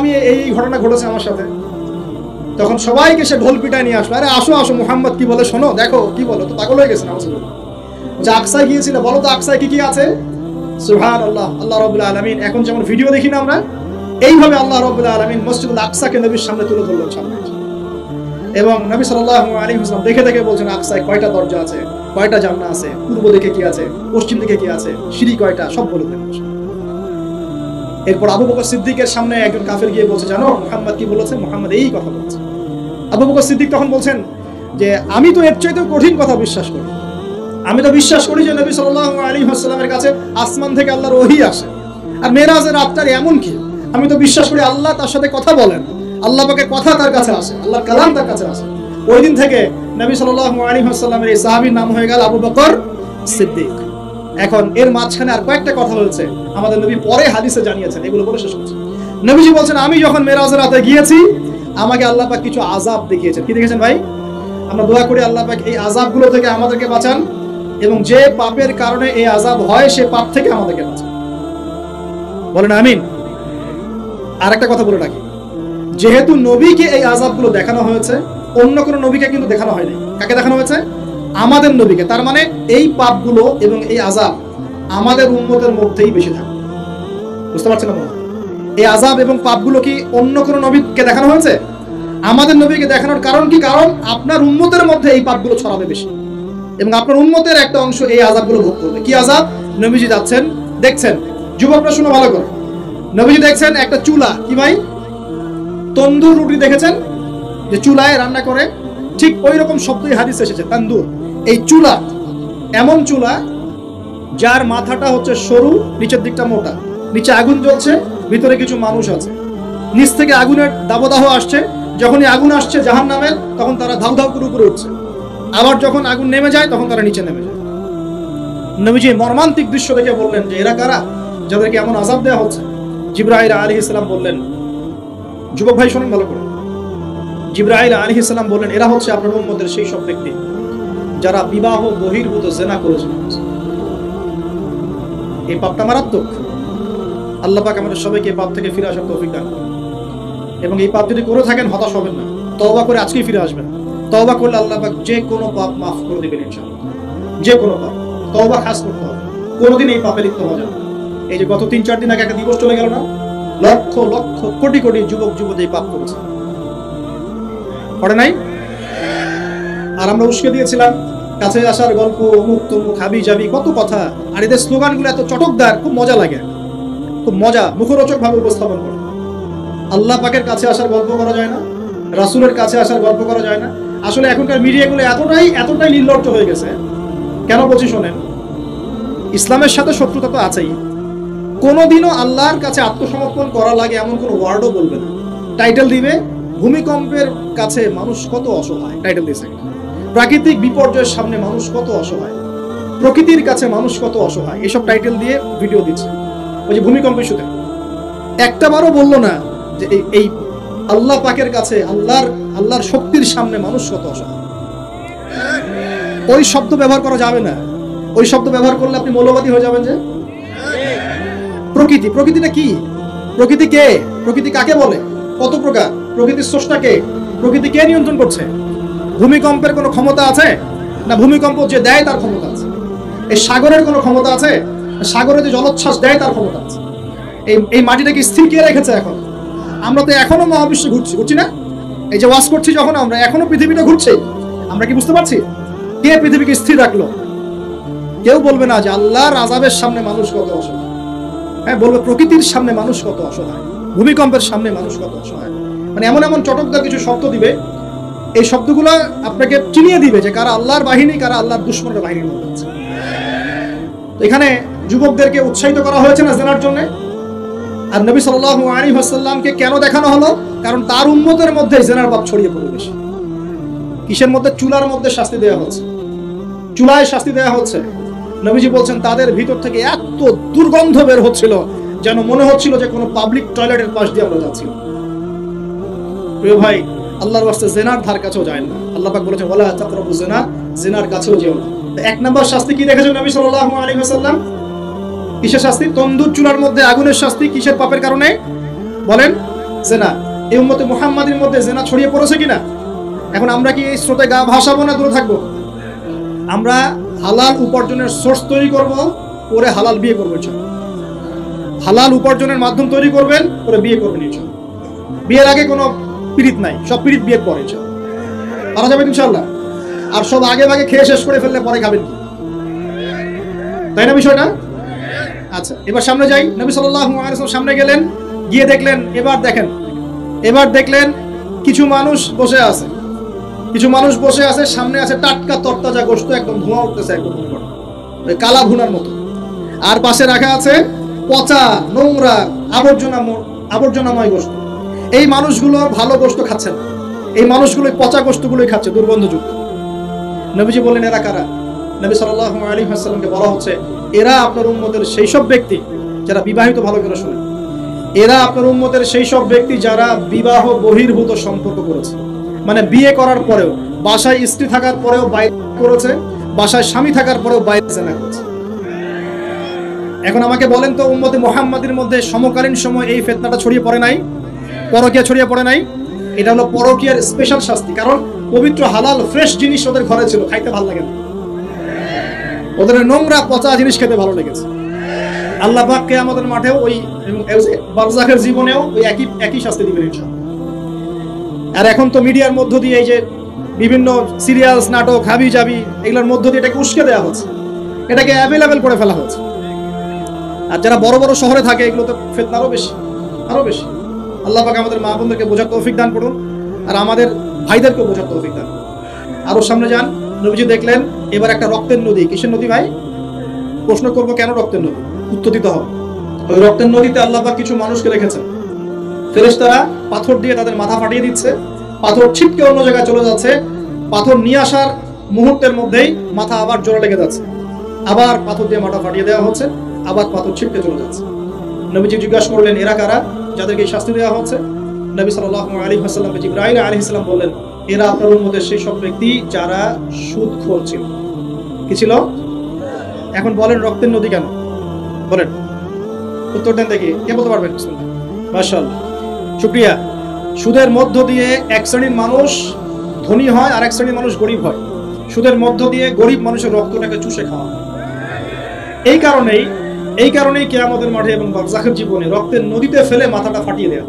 আমি এই ঘটনা ঘটেছে আমার সাথে। তখন সবাইকে সে ঢোল পিটায় নিয়ে আসলো, আরে আসো আসো, মুহাম্মদ কি বলে শোনো, দেখো কি বলো, তো পাগল হয়ে গেছে না। যে আকসায় গিয়েছিল, বলো তো আকসায় কি কি আছে। সুবহানাল্লাহ, আল্লাহ রাব্বুল আলামিন এখন যেমন ভিডিও দেখি না আমরা, এইভাবে আল্লাহ রাব্বুল আলামিন মসজিদুল আকসাকে নবীর সামনে তুলে ধরলেন সামনে। এবং নবী সাল্লাল্লাহু আলাইহি ওয়াসাল্লাম দেখে দেখে বলছেন আকসায় কয়টা দরজা আছে, কয়টা জান্নাত আছে, পূর্ব দিকে কি আছে, পশ্চিম দিকে কি আছে, সিঁড়ি কয়টা, সব বলে দেন। এরপর আবু বকর সিদ্দিকের সামনে একজন কাফের গিয়ে বলছে, জানো মুহাম্মদ কি বলেছে, মুহাম্মদ এই কথা বলছে। আবু বকর সিদ্দিক তখন বলছেন যে আমি তো এর চাইতেও কঠিন কথা বিশ্বাস করি, আমি তো বিশ্বাস করি যে নবী সাল্লাল্লাহু আলাইহি ওয়াসাল্লামের কাছে আসমান থেকে আল্লাহর ওহী আসে, আর মেরাজের রাতটার এমন কি, আমি তো বিশ্বাস করি আল্লাহ তার সাথে কথা বলেন, আল্লাহ পাকের কথা তার কাছে আসে, আল্লাহর কালাম তার কাছে আসে। ওই দিন থেকে নবী সাল্লাল্লাহু আলাইহি ওয়াসাল্লামের এই সাহাবীর নাম হয়ে গেল আবু বকর সিদ্দিক। এখন এর মাঝখানে আর কয়েকটা কথা হয়েছে, আমাদের নবী পরে হাদিসে জানিয়েছেন, এগুলো বলে শেষ করছি। নবীজি বলছেন আমি যখন মেরাজের রাতে গিয়েছি আমাকে আল্লাহ পাক কিছু আযাব দেখিয়েছেন। কি দেখেছেন ভাই? আমরা দোয়া করি আল্লাহ পাক এই আযাবগুলো থেকে আমাদেরকে বাঁচান, এবং যে পাপের কারণে এই আযাব হয় সে পাপ থেকে আমাদেরকে বাঁচান, বলেন আমিন। আর একটা কথা বলে রাখি, যেহেতু নবীকে এই আযাবগুলো দেখানো হয়েছে, অন্য কোনো নবীকে কিন্তু দেখানো হয়নি। কাকে দেখানো হয়েছে? আমাদের নবীকে। তার মানে এই পাপগুলো এবং এই আযাব আমাদের উম্মতের মধ্যেই বেশি থাকে। বুঝতে পারছেন না? এই আযাব এবং পাপগুলো কি অন্য কোনো নবীকে দেখানো হয়েছে? আমাদের নবীকে দেখানোর কারণ কি? কারণ আপনার উম্মতের মধ্যে এই পাপগুলো ছড়াবে বেশি, এবং আপনার উম্মতের একটা অংশ এই আযাবগুলো ভোগ করবে। কি আযাব? নবীজি যাচ্ছেন, দেখছেন, যুবকরা শুনে ভালো করে, নবীজি দেখছেন একটা চুলা, কি ভাই, তন্দুর রুটি দেখেছেন যে চুলায় রান্না করে, ঠিক ওই রকম শব্দই হাদিসে এসেছে, তন্দুর। এই চুলা এমন চুলা যার মাথাটা হচ্ছে সরু, নিচের দিকটা মোটা, নিচে আগুন জ্বলছে, ভিতরে কিছু মানুষ আছে, নিচ থেকে আগুনের দাবদাহ আসছে, যখনই আগুন আসছে জাহান্নামের তখন তারা ধাউ ধাউ করে উপরে উঠছে, আবার যখন আগুন নেমে যায় তখন তারা নিচে নেমে যায়। নবীজি মর্মান্তিক দৃশ্য দেখে বললেন যে এরা কারা, যাদেরকে এমন আযাব দেওয়া হচ্ছে? জিবরাইল আলাইহিস সালাম বললেন, যুবক ভাই শুনুন ভালো করে, জিবরাইল আলাইহিস সালাম বললেন এরা হচ্ছে আপনার উম্মতের সেই সব ব্যক্তি যারা বিবাহ বহির্ভূত জিনা করেছে। এই পাপটা মারাত্মক। আল্লাহ পাক আমাদের সবাইকে এই পাপ থেকে ফিরে আসার তৌফিক দান করুন, এবং এই পাপ যদি করে থাকেন হতাশ হবেন না, তওবা করে আজকেই ফিরে আসবেন। তওবা করলে আল্লাহ পাক যে কোনো পাপ মাফ করে দেবেন ইনশাআল্লাহ, যে কোনো পাপ। তওবা খাস করতে হবে, কোনোদিন এই পাপে লিপ্ত হওয়া যাবে না। এই যে গত 3-4 দিন আগে একটা দিবস চলে গেল না, লক্ষ লক্ষ কোটি কোটি যুবক যুবতী এই পাপ করেছে, করে নাই? আর আমরা উস্কে দিয়েছিলাম কাছে আসার গল্প, অমুক তমুক, হাবি জাবি, কত কথা। আর এদের স্লোগানগুলো এত চটকদার, খুব মজা লাগে, খুব মজা, মুখরোচক ভাবে উপস্থাপন করে। আল্লাহ পাকের কাছে আসার গল্প করা যায় না, রাসূলের কাছে আসার গল্প করা যায় না। আসলে এখনকার মিডিয়াগুলো এতটাই নির্লজ্জ হয়ে গেছে। কেন বলছি শোনেন, ইসলামের সাথে শত্রুতা তো আছেই, কোনোদিনও আল্লাহর কাছে আত্মসমর্পণ করা লাগে এমন কোনো ওয়ার্ডও বলবে না। টাইটেল দিবে ভূমিকম্পের কাছে মানুষ কত অসহায়, টাইটেল দিয়েছে। প্রাকৃতিক বিপর্যয়ের সামনে মানুষ কত অসহায়, প্রকৃতির কাছে মানুষ কত অসহায়, এসব টাইটেল দিয়ে ভিডিও দিচ্ছে। ওই যে ভূমিকম্প ইস্যুতে একটা বারও বললো না যে এই আল্লাহ পাকের কাছে, আল্লাহর শক্তির সামনে মানুষ কত অসহায়। ওই শব্দ ব্যবহার করা যাবে না। ওই শব্দ ব্যবহার করলে আপনি মৌলবাদী হয়ে যাবেন। যে প্রকৃতিটা কি, প্রকৃতি কে, প্রকৃতি কাকে বলে, কত প্রকার, প্রকৃতির স্রষ্টা কে, প্রকৃতি কে নিয়ন্ত্রণ করছে? ভূমিকম্পের কোনো ক্ষমতা আছে না? ভূমিকম্প যে দেয় তার ক্ষমতা আছে। এই সাগরের কোনো ক্ষমতা আছে? সাগরে যে জলোচ্ছ্বাস দেয় তার ক্ষমতা আছে। এই মাটিটাকে স্থির কে রেখেছে? এখন আমরা তো এখনো মহাবিশ্বে ঘুরছি না? এই যে ওয়াজ করছি যখন আমরা, এখনো পৃথিবীটা ঘুরছে, আমরা কি বুঝতে পারছি? কে পৃথিবীকে স্থির রাখলো? কেউ বলবে না যে আল্লাহর আযাবের সামনে মানুষ কত অসহায়। হ্যাঁ, বলবে প্রকৃতির সামনে মানুষ কত অসহায়, ভূমিকম্পের সামনে মানুষ কত অসহায়। মানে এমন এমন চটকদার কিছু শব্দ দিবে, এই শব্দগুলো আপনাকে চিনিয়ে দিবে যে কারা আল্লাহর বাহিনী, কারা আল্লাহর দুশমনের বাহিনীর মধ্যে আছে। তো এখানে যুবকদেরকে উৎসাহিত করা হয়েছে না জিনার জন্য। আর নবী সাল্লাল্লাহু আলাইহি ওয়াসাল্লামকে কেন দেখানো হলো? কারণ তার উম্মতের মধ্যে জিনার পাপ ছড়িয়ে পড়ে বেশি। কিসের মধ্যে? চুলার মধ্যে শাস্তি দেওয়া হচ্ছে, চুলায় শাস্তি দেওয়া হচ্ছে। নবীজি বলছেন তাদের ভিতর থেকে এত দুর্গন্ধ বের হচ্ছিল যেন মনে হচ্ছিল যে কোনো পাবলিক টয়লেটের পাশ দিয়ে আমরা যাচ্ছি। প্রিয় ভাই, আল্লাহর ওয়াস্তে জিনার ধার কাছেও যায় না। আল্লাহ পাক বলেছেন ওয়ালা তাকরাবু জিনা, জিনার কাছেও যেও না। এক নাম্বার শাস্তি কি দেখেছেন নবী সাল্লাল্লাহু আলাইহি ওয়াসাল্লাম? কিসের শাস্তি? তন্দুর চুলার মধ্যে আগুনের শাস্তি। কিসের পাপের কারণে? বলেন, জিনা। এই উম্মতে মুহাম্মাদের মধ্যে জেনা ছড়িয়ে পড়েছে কিনা? এখন আমরা কি এই স্রোতে গা ভাসাবো না দূরে থাকবো? আমরা হালাল উপার্জনের সোর্স তৈরি করব, পরে হালাল বিয়ে করবো ইনশাআল্লাহ। হালাল উপার্জনের মাধ্যম তৈরি করবেন, পরে বিয়ে করবেন ইনশাআল্লাহ। বিয়ের আগে কোনো পীড়িত নাই, সব পীড়িত বিয়ের পরে ইনশাআল্লাহ পারা যাবে ইনশাআল্লাহ। আর সব আগে ভাগে খেয়ে শেষ করে ফেললে পরে খাবেন কি? তাই না বিষয়টা? আচ্ছা, এবার সামনে যাই। নবী সাল্লাল্লাহু আলাইহি ওয়াসাল্লাম সামনে গেলেন, গিয়ে দেখলেন, এবার দেখলেন কিছু মানুষ বসে আছে, সামনে আছে টাটকা তরতাজা গোশত, একদম ধোঁয়া উঠতেছে, একদম কালা ভুনার মতো। আর পাশে রাখা আছে পচা নোংরা আবর্জনাময় গোশত। এই মানুষগুলো ভালো গোশত খাচ্ছে না, এই মানুষগুলো পচা গোশতগুলোই খাচ্ছে, দুর্গন্ধযুক্ত। নবীজি বললেন, এরা কারা? নবী সাল্লাল্লাহু আলাইহি ওয়াসাল্লামকে বলা হচ্ছে, এরা আপনার উম্মতের সেই সব ব্যক্তি যারা বিবাহিত, ভালো করে শুনেন, এরা আপনার উম্মতের সেই সব ব্যক্তি যারা বিবাহ বহির্ভূত সম্পর্ক করেছে, মানে বিয়ে করার পরেও, বাসায় স্ত্রী থাকার পরেও বাইরে করেছে, বাসায় স্বামী থাকার পরেও বাইরে জেনা করেছে। এখন আমাকে বলেন তো, উম্মতে মুহাম্মাদের মধ্যে সমকালীন সময় এই ফিতনাটা ছড়িয়ে পড়ে নাই? পরকীয়া ছড়িয়ে পড়ে নাই? এটা হলো পরকীয়ার স্পেশাল শাস্তি। কারণ পবিত্র হালাল ফ্রেশ জিনিস ওদের ঘরে ছিল, খাইতে ভালো লাগে না, ওদের নোংরা পচা জিনিস খেতে ভালো লেগেছে। আল্লাহ পাক কিয়ামতের মাঠেও ওই বারজাখের জীবনেও ওই একই শাস্তি দিবেন ইনশাআল্লাহ। আর এখন তো মিডিয়ার মধ্য দিয়ে এই যে বিভিন্ন সিরিয়ালস, নাটক, হাবি জাবি, এগুলোর মধ্য দিয়ে এটাকে উস্কে দেওয়া হচ্ছে, এটাকে অ্যাভেলেবেল করে ফেলা হচ্ছে। আর যারা বড় বড় শহরে থাকে, এগুলো তো ফিতনা আরো বেশি। আল্লাহ পাক আমাদের মা বোনদেরকে বোঝার তৌফিক দান করুন, আর আমাদের ভাইদেরকেও বোঝার তৌফিক দান করুন। আরো সামনে যান, নবীজি দেখলেন এবার একটা রক্তের নদী। কিসের নদী ভাই? প্রশ্ন করবো, কেন রক্তের নদী? উত্তর দিতে হবে। ওই রক্তের নদীতে আল্লাহ পাক কিছু মানুষকে রেখেছেন, ফেরেশতারা পাথর দিয়ে তাদের মাথা ফাটিয়ে দিচ্ছে, পাথর ছিটকে অন্য জায়গায় চলে যাচ্ছে, পাথর নিয়ে আসার মুহূর্তের মধ্যেই মাথা আবার জোরে লেগে যাচ্ছে, আবার পাথর দিয়ে মাথা ফাটিয়ে দেওয়া হচ্ছে, আবার পাথর ছিটকে চলে যাচ্ছে। নবীজি জিজ্ঞাসা করলেন, এরা কারা যাদেরকে শাস্তি দেওয়া হচ্ছে? নবী সাল্লাল্লাহু আলাইহি ওয়াসাল্লামকে জিবরাইল আলাইহিস সালাম বললেন, এরা আপনার উম্মতের সেই সব ব্যক্তি যারা সুদখোর ছিল। কি ছিল? এখন বলেন রক্তের নদী কেন? বলেন, উত্তর দেন দেখি, কে বলতে পারবেন? মাশাআল্লাহ, শুকরিয়া। সুদের মধ্য দিয়ে এক শ্রেণীর মানুষ ধনী হয়, আর এক শ্রেণীর মানুষ গরিব হয়। সুদের মধ্য দিয়ে গরিব মানুষের রক্তটাকে চুষে খাওয়া হয়। এই কারণেই কিয়ামতের মাঠে এবং বারজাখের জীবনে রক্তের নদীতে ফেলে মাথাটা ফাটিয়ে দেওয়া।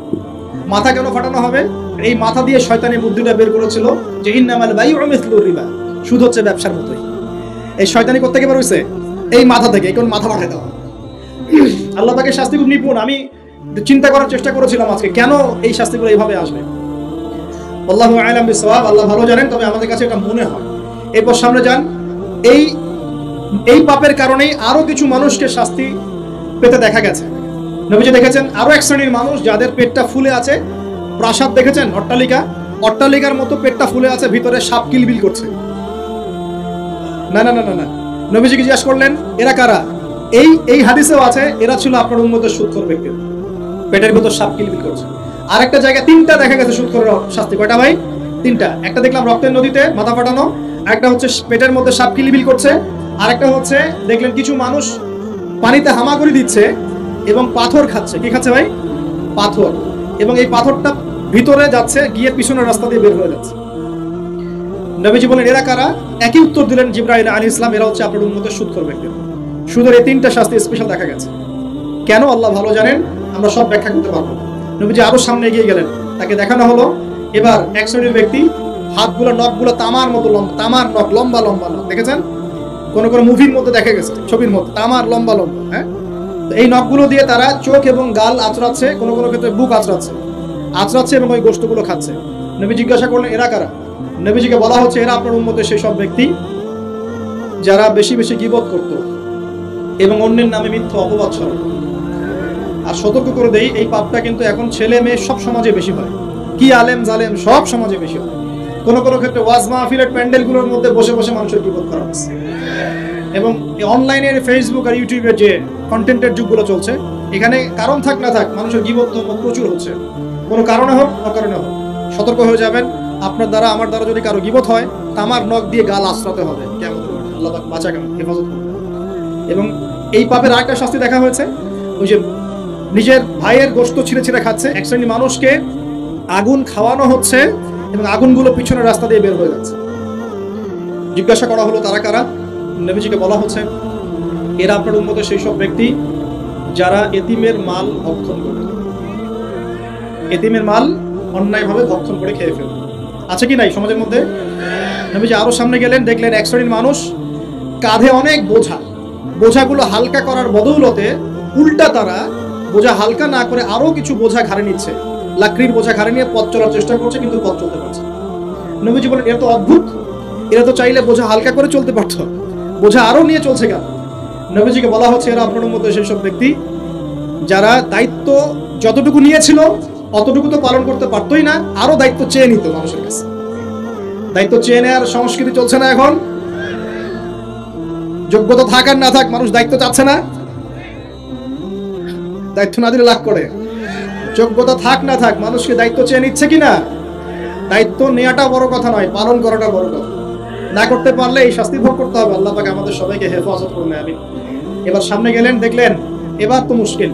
মাথা কেন ফাটানো হবে? এই মাথা দিয়ে শয়তানি বুদ্ধিটা বের করেছিল যে ইন্নামাল বাইউ মিসলুর রিবা, সুদ হচ্ছে ব্যবসার মতোই। এই শয়তানি কোথা থেকে বের হইছে? এই মাথা থেকে। এই কোন মাথা ফাটাই দেওয়া। আল্লাহ পাকের শাস্তি খুব নিপুণ। আমি চিন্তা করার চেষ্টা করেছিলাম আজকে কেন এই শাস্তিগুলো এইভাবে আসবে। আল্লাহু আ'লাম বিসওয়াব, আল্লাহ ভালো জানেন, তবে আমাদের কাছে এটা মনে হয়। এরপর সামনে যান, এই পাপের কারণেই আরো কিছু মানুষকে শাস্তি পেতে দেখা গেছে। নবীজি দেখেছেন আরো এক শ্রেণীর মানুষ যাদের পেটটা ফুলে আছে। প্রাসাদ দেখেছেন, অট্টালিকার মতো পেটটা ফুলে আছে, ভিতরে সাপ কিলবিল করছে। না, নবীজিকে জিজ্ঞাসা করলেন, এরা কারা? এই হাদিসেও আছে, এরা ছিল আপনার উম্মতের সুদখোর ব্যক্তি, পেটের ভিতর সাপ কিলবিল করছে। আর একটা জায়গায় তিনটা দেখা গেছে সুদখোরের শাস্তি। কয়টা ভাই? তিনটা। একটা দেখলাম রক্তের নদীতে মাথা ফাটানো, একটা হচ্ছে পেটের মধ্যে সাপ কিলবিল করছে, আর একটা হচ্ছে দেখলেন কিছু মানুষ পানিতে হামাগুড়ি দিচ্ছে এবং পাথর খাচ্ছে। কি খাচ্ছে ভাই? পাথর। এবং এই পাথরটা ভিতরে যাচ্ছে, গিয়ে পিছনের রাস্তা দিয়ে বের হয়ে যাচ্ছে। নবীজি বলেন, এরা কারা? একই উত্তর দিলেন জিবরাইল আলাইহিস সালাম, এরা হচ্ছে আপনার উম্মতের সুদখোর ব্যক্তি। সুদের এই তিনটা শাস্তি স্পেশাল দেখা গেছে। কেন আল্লাহ ভালো জানেন, আমরা সব ব্যাখ্যা করতে পারবো। নবীজি আরো সামনে এগিয়ে গেলেন, তাকে দেখানো হলো এবার এক শ্রেণীর ব্যক্তি, হাতগুলো নখগুলো তামার মতো লম্বা, তামার নখ, লম্বা লম্বা নখ। দেখেছেন কোন মুভির মধ্যে দেখা গেছে, ছবির মধ্যে, তামার লম্বা লম্বা। হ্যাঁ, এই নখগুলো দিয়ে তারা চোখ এবং গাল আঁচড়াচ্ছে, কোনো ক্ষেত্রে বুক আঁচড়াচ্ছে এবং ওই গোশতগুলো খাচ্ছে। নবী জিজ্ঞাসা করলেন, এরা কারা? নবীজিকে বলা হচ্ছে, এরা আপনার উম্মতের সেই সব ব্যক্তি যারা বেশি বেশি গীবত করত এবং অন্যের নামে মিথ্যা অপবাদ ছড়াতো। আর সতর্ক করে দেই, এই পাপটা কিন্তু এখন ছেলে মেয়ে সব সমাজে বেশি হয়। কি আলেম জালেম সব সমাজে বেশি হয়। কোনো ক্ষেত্রে ওয়াজ মাহফিলের প্যান্ডেলগুলোর মধ্যে বসে বসে মানুষের গীবত করা হচ্ছে। এবং অনলাইনের ফেসবুক আর ইউটিউবের যে কন্টেন্টের যুগগুলো চলছে, এখানে কারণ থাক না থাক মানুষের গীবত প্রচুর হচ্ছে। কোনো কারণে হোক অকারণে হোক, সতর্ক হয়ে যাবেন। আপনার দ্বারা আমার দ্বারা যদি কারো গীবত হয়, তামার নখ দিয়ে গাল আশ্রাতে হবে কেমন। আল্লাহ পাক বাঁচা কেমন, হেফাজত করবে। এবং এই পাপের আরেকটা শাস্তি দেখা হয়েছে, ওই যে নিজের ভাইয়ের গোশত ছিঁড়ে ছিঁড়ে খাচ্ছে। এক শ্রেণীর মানুষকে আগুন খাওয়ানো হচ্ছে এবং আগুনগুলো পিছনের রাস্তা দিয়ে বের হয়ে যাচ্ছে। জিজ্ঞাসা করা হলো তারা কারা? নবীজিকে বলা হচ্ছে এরা আপনার উম্মতের সেই সব ব্যক্তি যারা এতিমের মাল ভক্ষণ করত, এতিমের মাল অন্যায়ভাবে ভক্ষণ করে খেয়ে ফেলত। আছে কি নাই সমাজের মধ্যে? নবীজি আরো সামনে গেলেন, দেখলেন এক শ্রেণীর মানুষ কাঁধে অনেক বোঝা, বোঝাগুলো হালকা করার বদৌলতে উল্টা তারা বোঝা হালকা না করে আরো কিছু বোঝা ঘাড়ে নিচ্ছে, লাকড়ির বোঝা ঘাড়ে নিয়ে পথ চলার চেষ্টা করছে, কিন্তু পথ চলতে পারছে। নবীজি বলেন এরা তো অদ্ভুত, এরা তো চাইলে বোঝা হালকা করে চলতে পারত, বোঝা আরো নিয়ে চলছে কেন? নবীজিকে বলা হচ্ছে এরা আপনার মধ্যে সেই সব ব্যক্তি যারা দায়িত্ব যতটুকু নিয়েছিল অতটুকু তো পালন করতে পারতোই না, আরো দায়িত্ব চেয়ে নিত মানুষের কাছে। দায়িত্ব চেয়ে নেওয়ার সংস্কৃতি চলছে না এখন? যোগ্যতা থাক আর না থাক মানুষ দায়িত্ব চাচ্ছে না, দায়িত্ব না দিলে লাভ করে। যোগ্যতা থাক না থাক মানুষকে দায়িত্ব চেয়ে নিচ্ছে কিনা? দায়িত্ব নেওয়াটা বড় কথা নয়, পালন করাটা বড় কথা। না করতে পারলে এই শাস্তি ভোগ করতে হবে। আল্লাহ পাক আমাদের সবাইকে হেফাজত করুন, আমিন। এবার সামনে গেলেন, দেখলেন এবার তো মুশকিল।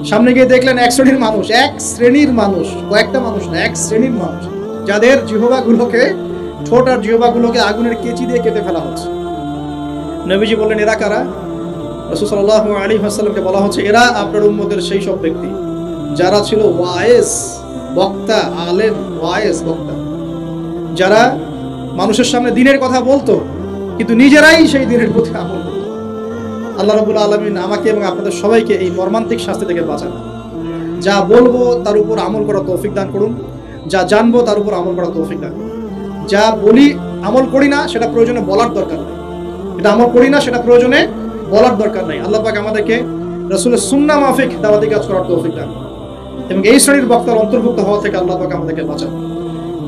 সামনে গিয়ে দেখলেন এক শ্রেণীর মানুষ, এক শ্রেণীর মানুষ, কয়েকটা মানুষ না, এক শ্রেণীর মানুষ যাদের জিহ্বাগুলোকে, ঠোঁট আর জিহ্বাগুলোকে আগুনের কেচি দিয়ে কেটে ফেলা হচ্ছে। নবীজি বললেন এরা কারা? রাসূল সাল্লাল্লাহু আলাইহি ওয়াসাল্লামকে বলা হচ্ছে এরা আপনার উম্মতের সেই সব ব্যক্তি যারা ছিল ওয়াইজ বক্তা, আলেম ওয়াইজ বক্তা, যারা মানুষের সামনে দ্বীনের কথা বলতো কিন্তু নিজেরাই সেই দ্বীনের প্রতি আমল করত। আল্লাহ রাব্বুল আলামিন আমাকে এবং আপনাদের সবাইকে এই মর্মান্তিক শাস্তি থেকে বাঁচান। যা বলবো তার উপর আমল করার তৌফিক দান করুন, যা জানবো তার উপর আমল করার তৌফিক দান করুন। যা বলি আমল করি না সেটা প্রয়োজনে বলার দরকার নেই, এটা আমল করি না সেটা প্রয়োজনে বলার দরকার নাই। আল্লাহ পাক আমাদেরকে রাসূলের সুন্নাহ মাফিক দাওয়াতি কাজ করার তৌফিক দান এবং এই শ্রেণীর বক্তার অন্তর্ভুক্ত হওয়া থেকে আল্লাহ পাক আমাদেরকে বাঁচান।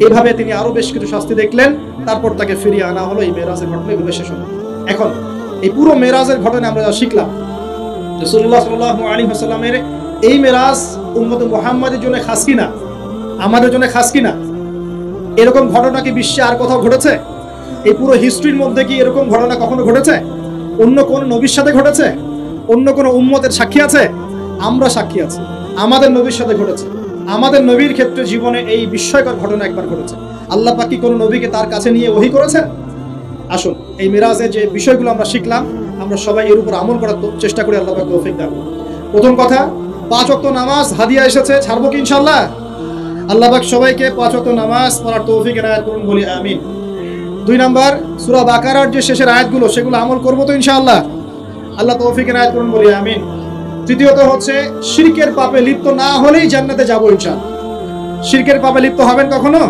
এভাবে তিনি আরো বেশ কিছু শাস্তি দেখলেন, তারপর তাকে ফিরিয়ে আনা হলো। এই মেরাজের ঘটনা এগুলো শেষ হলো। এখন এই পুরো মেরাজের ঘটনা আমরা যা শিখলাম, রাসূলুল্লাহ সাল্লাল্লাহু আলাইহি ওয়াসাল্লামের এই মেরাজ উম্মতে মুহাম্মাদের জন্য খাস কিনা, আমাদের জন্য খাস কিনা? এরকম ঘটনা কি বিশ্বে আর কোথাও ঘটেছে? এই পুরো হিস্ট্রির মধ্যে কি এরকম ঘটনা কখনো ঘটেছে? অন্য কোন নবীর সাথে ঘটেছে? অন্য কোন উম্মতের সাক্ষী আছে? আমরা সাক্ষী আছি, আমাদের নবীর সাথে ঘটেছে। আমাদের নবীর ক্ষেত্রে জীবনে এই বিস্ময়কর ঘটনা একবার ঘটেছে। আল্লাহ পাক কি কোনো নবীকে তার কাছে নিয়ে ওহী করেছেন? আসুন এই মিরাজের যে বিষয়গুলো আমরা শিখলাম, আমরা সবাই এর উপর আমল করার চেষ্টা করি। আল্লাহ পাক তৌফিক দান করুন। প্রথম কথা, 5 ওয়াক্ত নামাজ হাদিয়া এসেছে, ছাড়বো কি ইনশাআল্লাহ? আল্লাহ পাক সবাইকে 5 ওয়াক্ত নামাজ পড়ার তৌফিক এনায়েত করুন, বলি আমিন। 2 নাম্বার, সূরা বাকারার যে শেষের আয়াতগুলো সেগুলো আমল করবো তো ইনশাআল্লাহ? আল্লাহ তৌফিক এনায়েত করুন, বলি আমিন। তৃতীয়ত হচ্ছে শিরকের পাপে লিপ্ত না হলেই জান্নাতে যাবো ইনশাআল্লাহ। শিরকের পাপে লিপ্ত হবেন কখনো?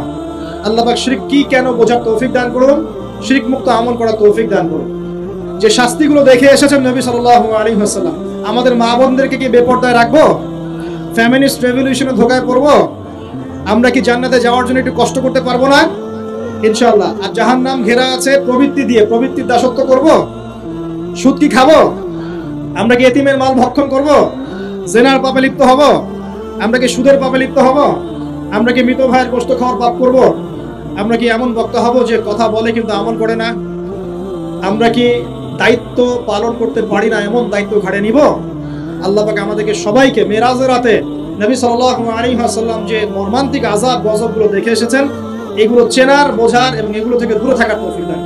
আল্লাহ পাক শিরক কি কেন বোঝার তৌফিক দান করুন, শিরক মুক্ত আমল করার তৌফিক দান করুন। যে শাস্তিগুলো দেখে এসেছেন নবী সাল্লাল্লাহু আলাইহি ওয়াসাল্লাম, আমাদের মা বোনদেরকে কি বেপরদায় রাখবো? ফেমিনিস্ট রেভলিউশনে ধোঁকায় পড়বো? আমরা কি জান্নাতে যাওয়ার জন্য একটু কষ্ট করতে পারবো না? ইনশাআল্লাহ। আর জাহান্নাম ঘেরা আছে প্রবৃত্তি দিয়ে, প্রবৃত্তির দাসত্ব করব? সুদ কি খাবো? আমরা কি এতিমের মাল ভক্ষণ করব? জেনার পাপে লিপ্ত হব? আমরা কি সুদের পাপে লিপ্ত হব? আমরা কি মৃত ভাইয়ের গোশত খাওয়ার পাপ করব? আমরা কি এমন বক্তা হব যে কথা বলে কিন্তু আমল করে না? আমরা কি দায়িত্ব পালন করতে পারি না এমন দায়িত্ব ঘাড়ে নিব? আল্লাহ পাক আমাদেরকে সবাইকে মেরাজের রাতে নবী সাল্লাল্লাহু আলাইহি ওয়াসাল্লাম যে মর্মান্তিক আযাব গজবগুলো দেখে এসেছেন, এগুলো চেনার, বোঝার এবং এগুলো থেকে দূরে থাকার তৌফিক দান।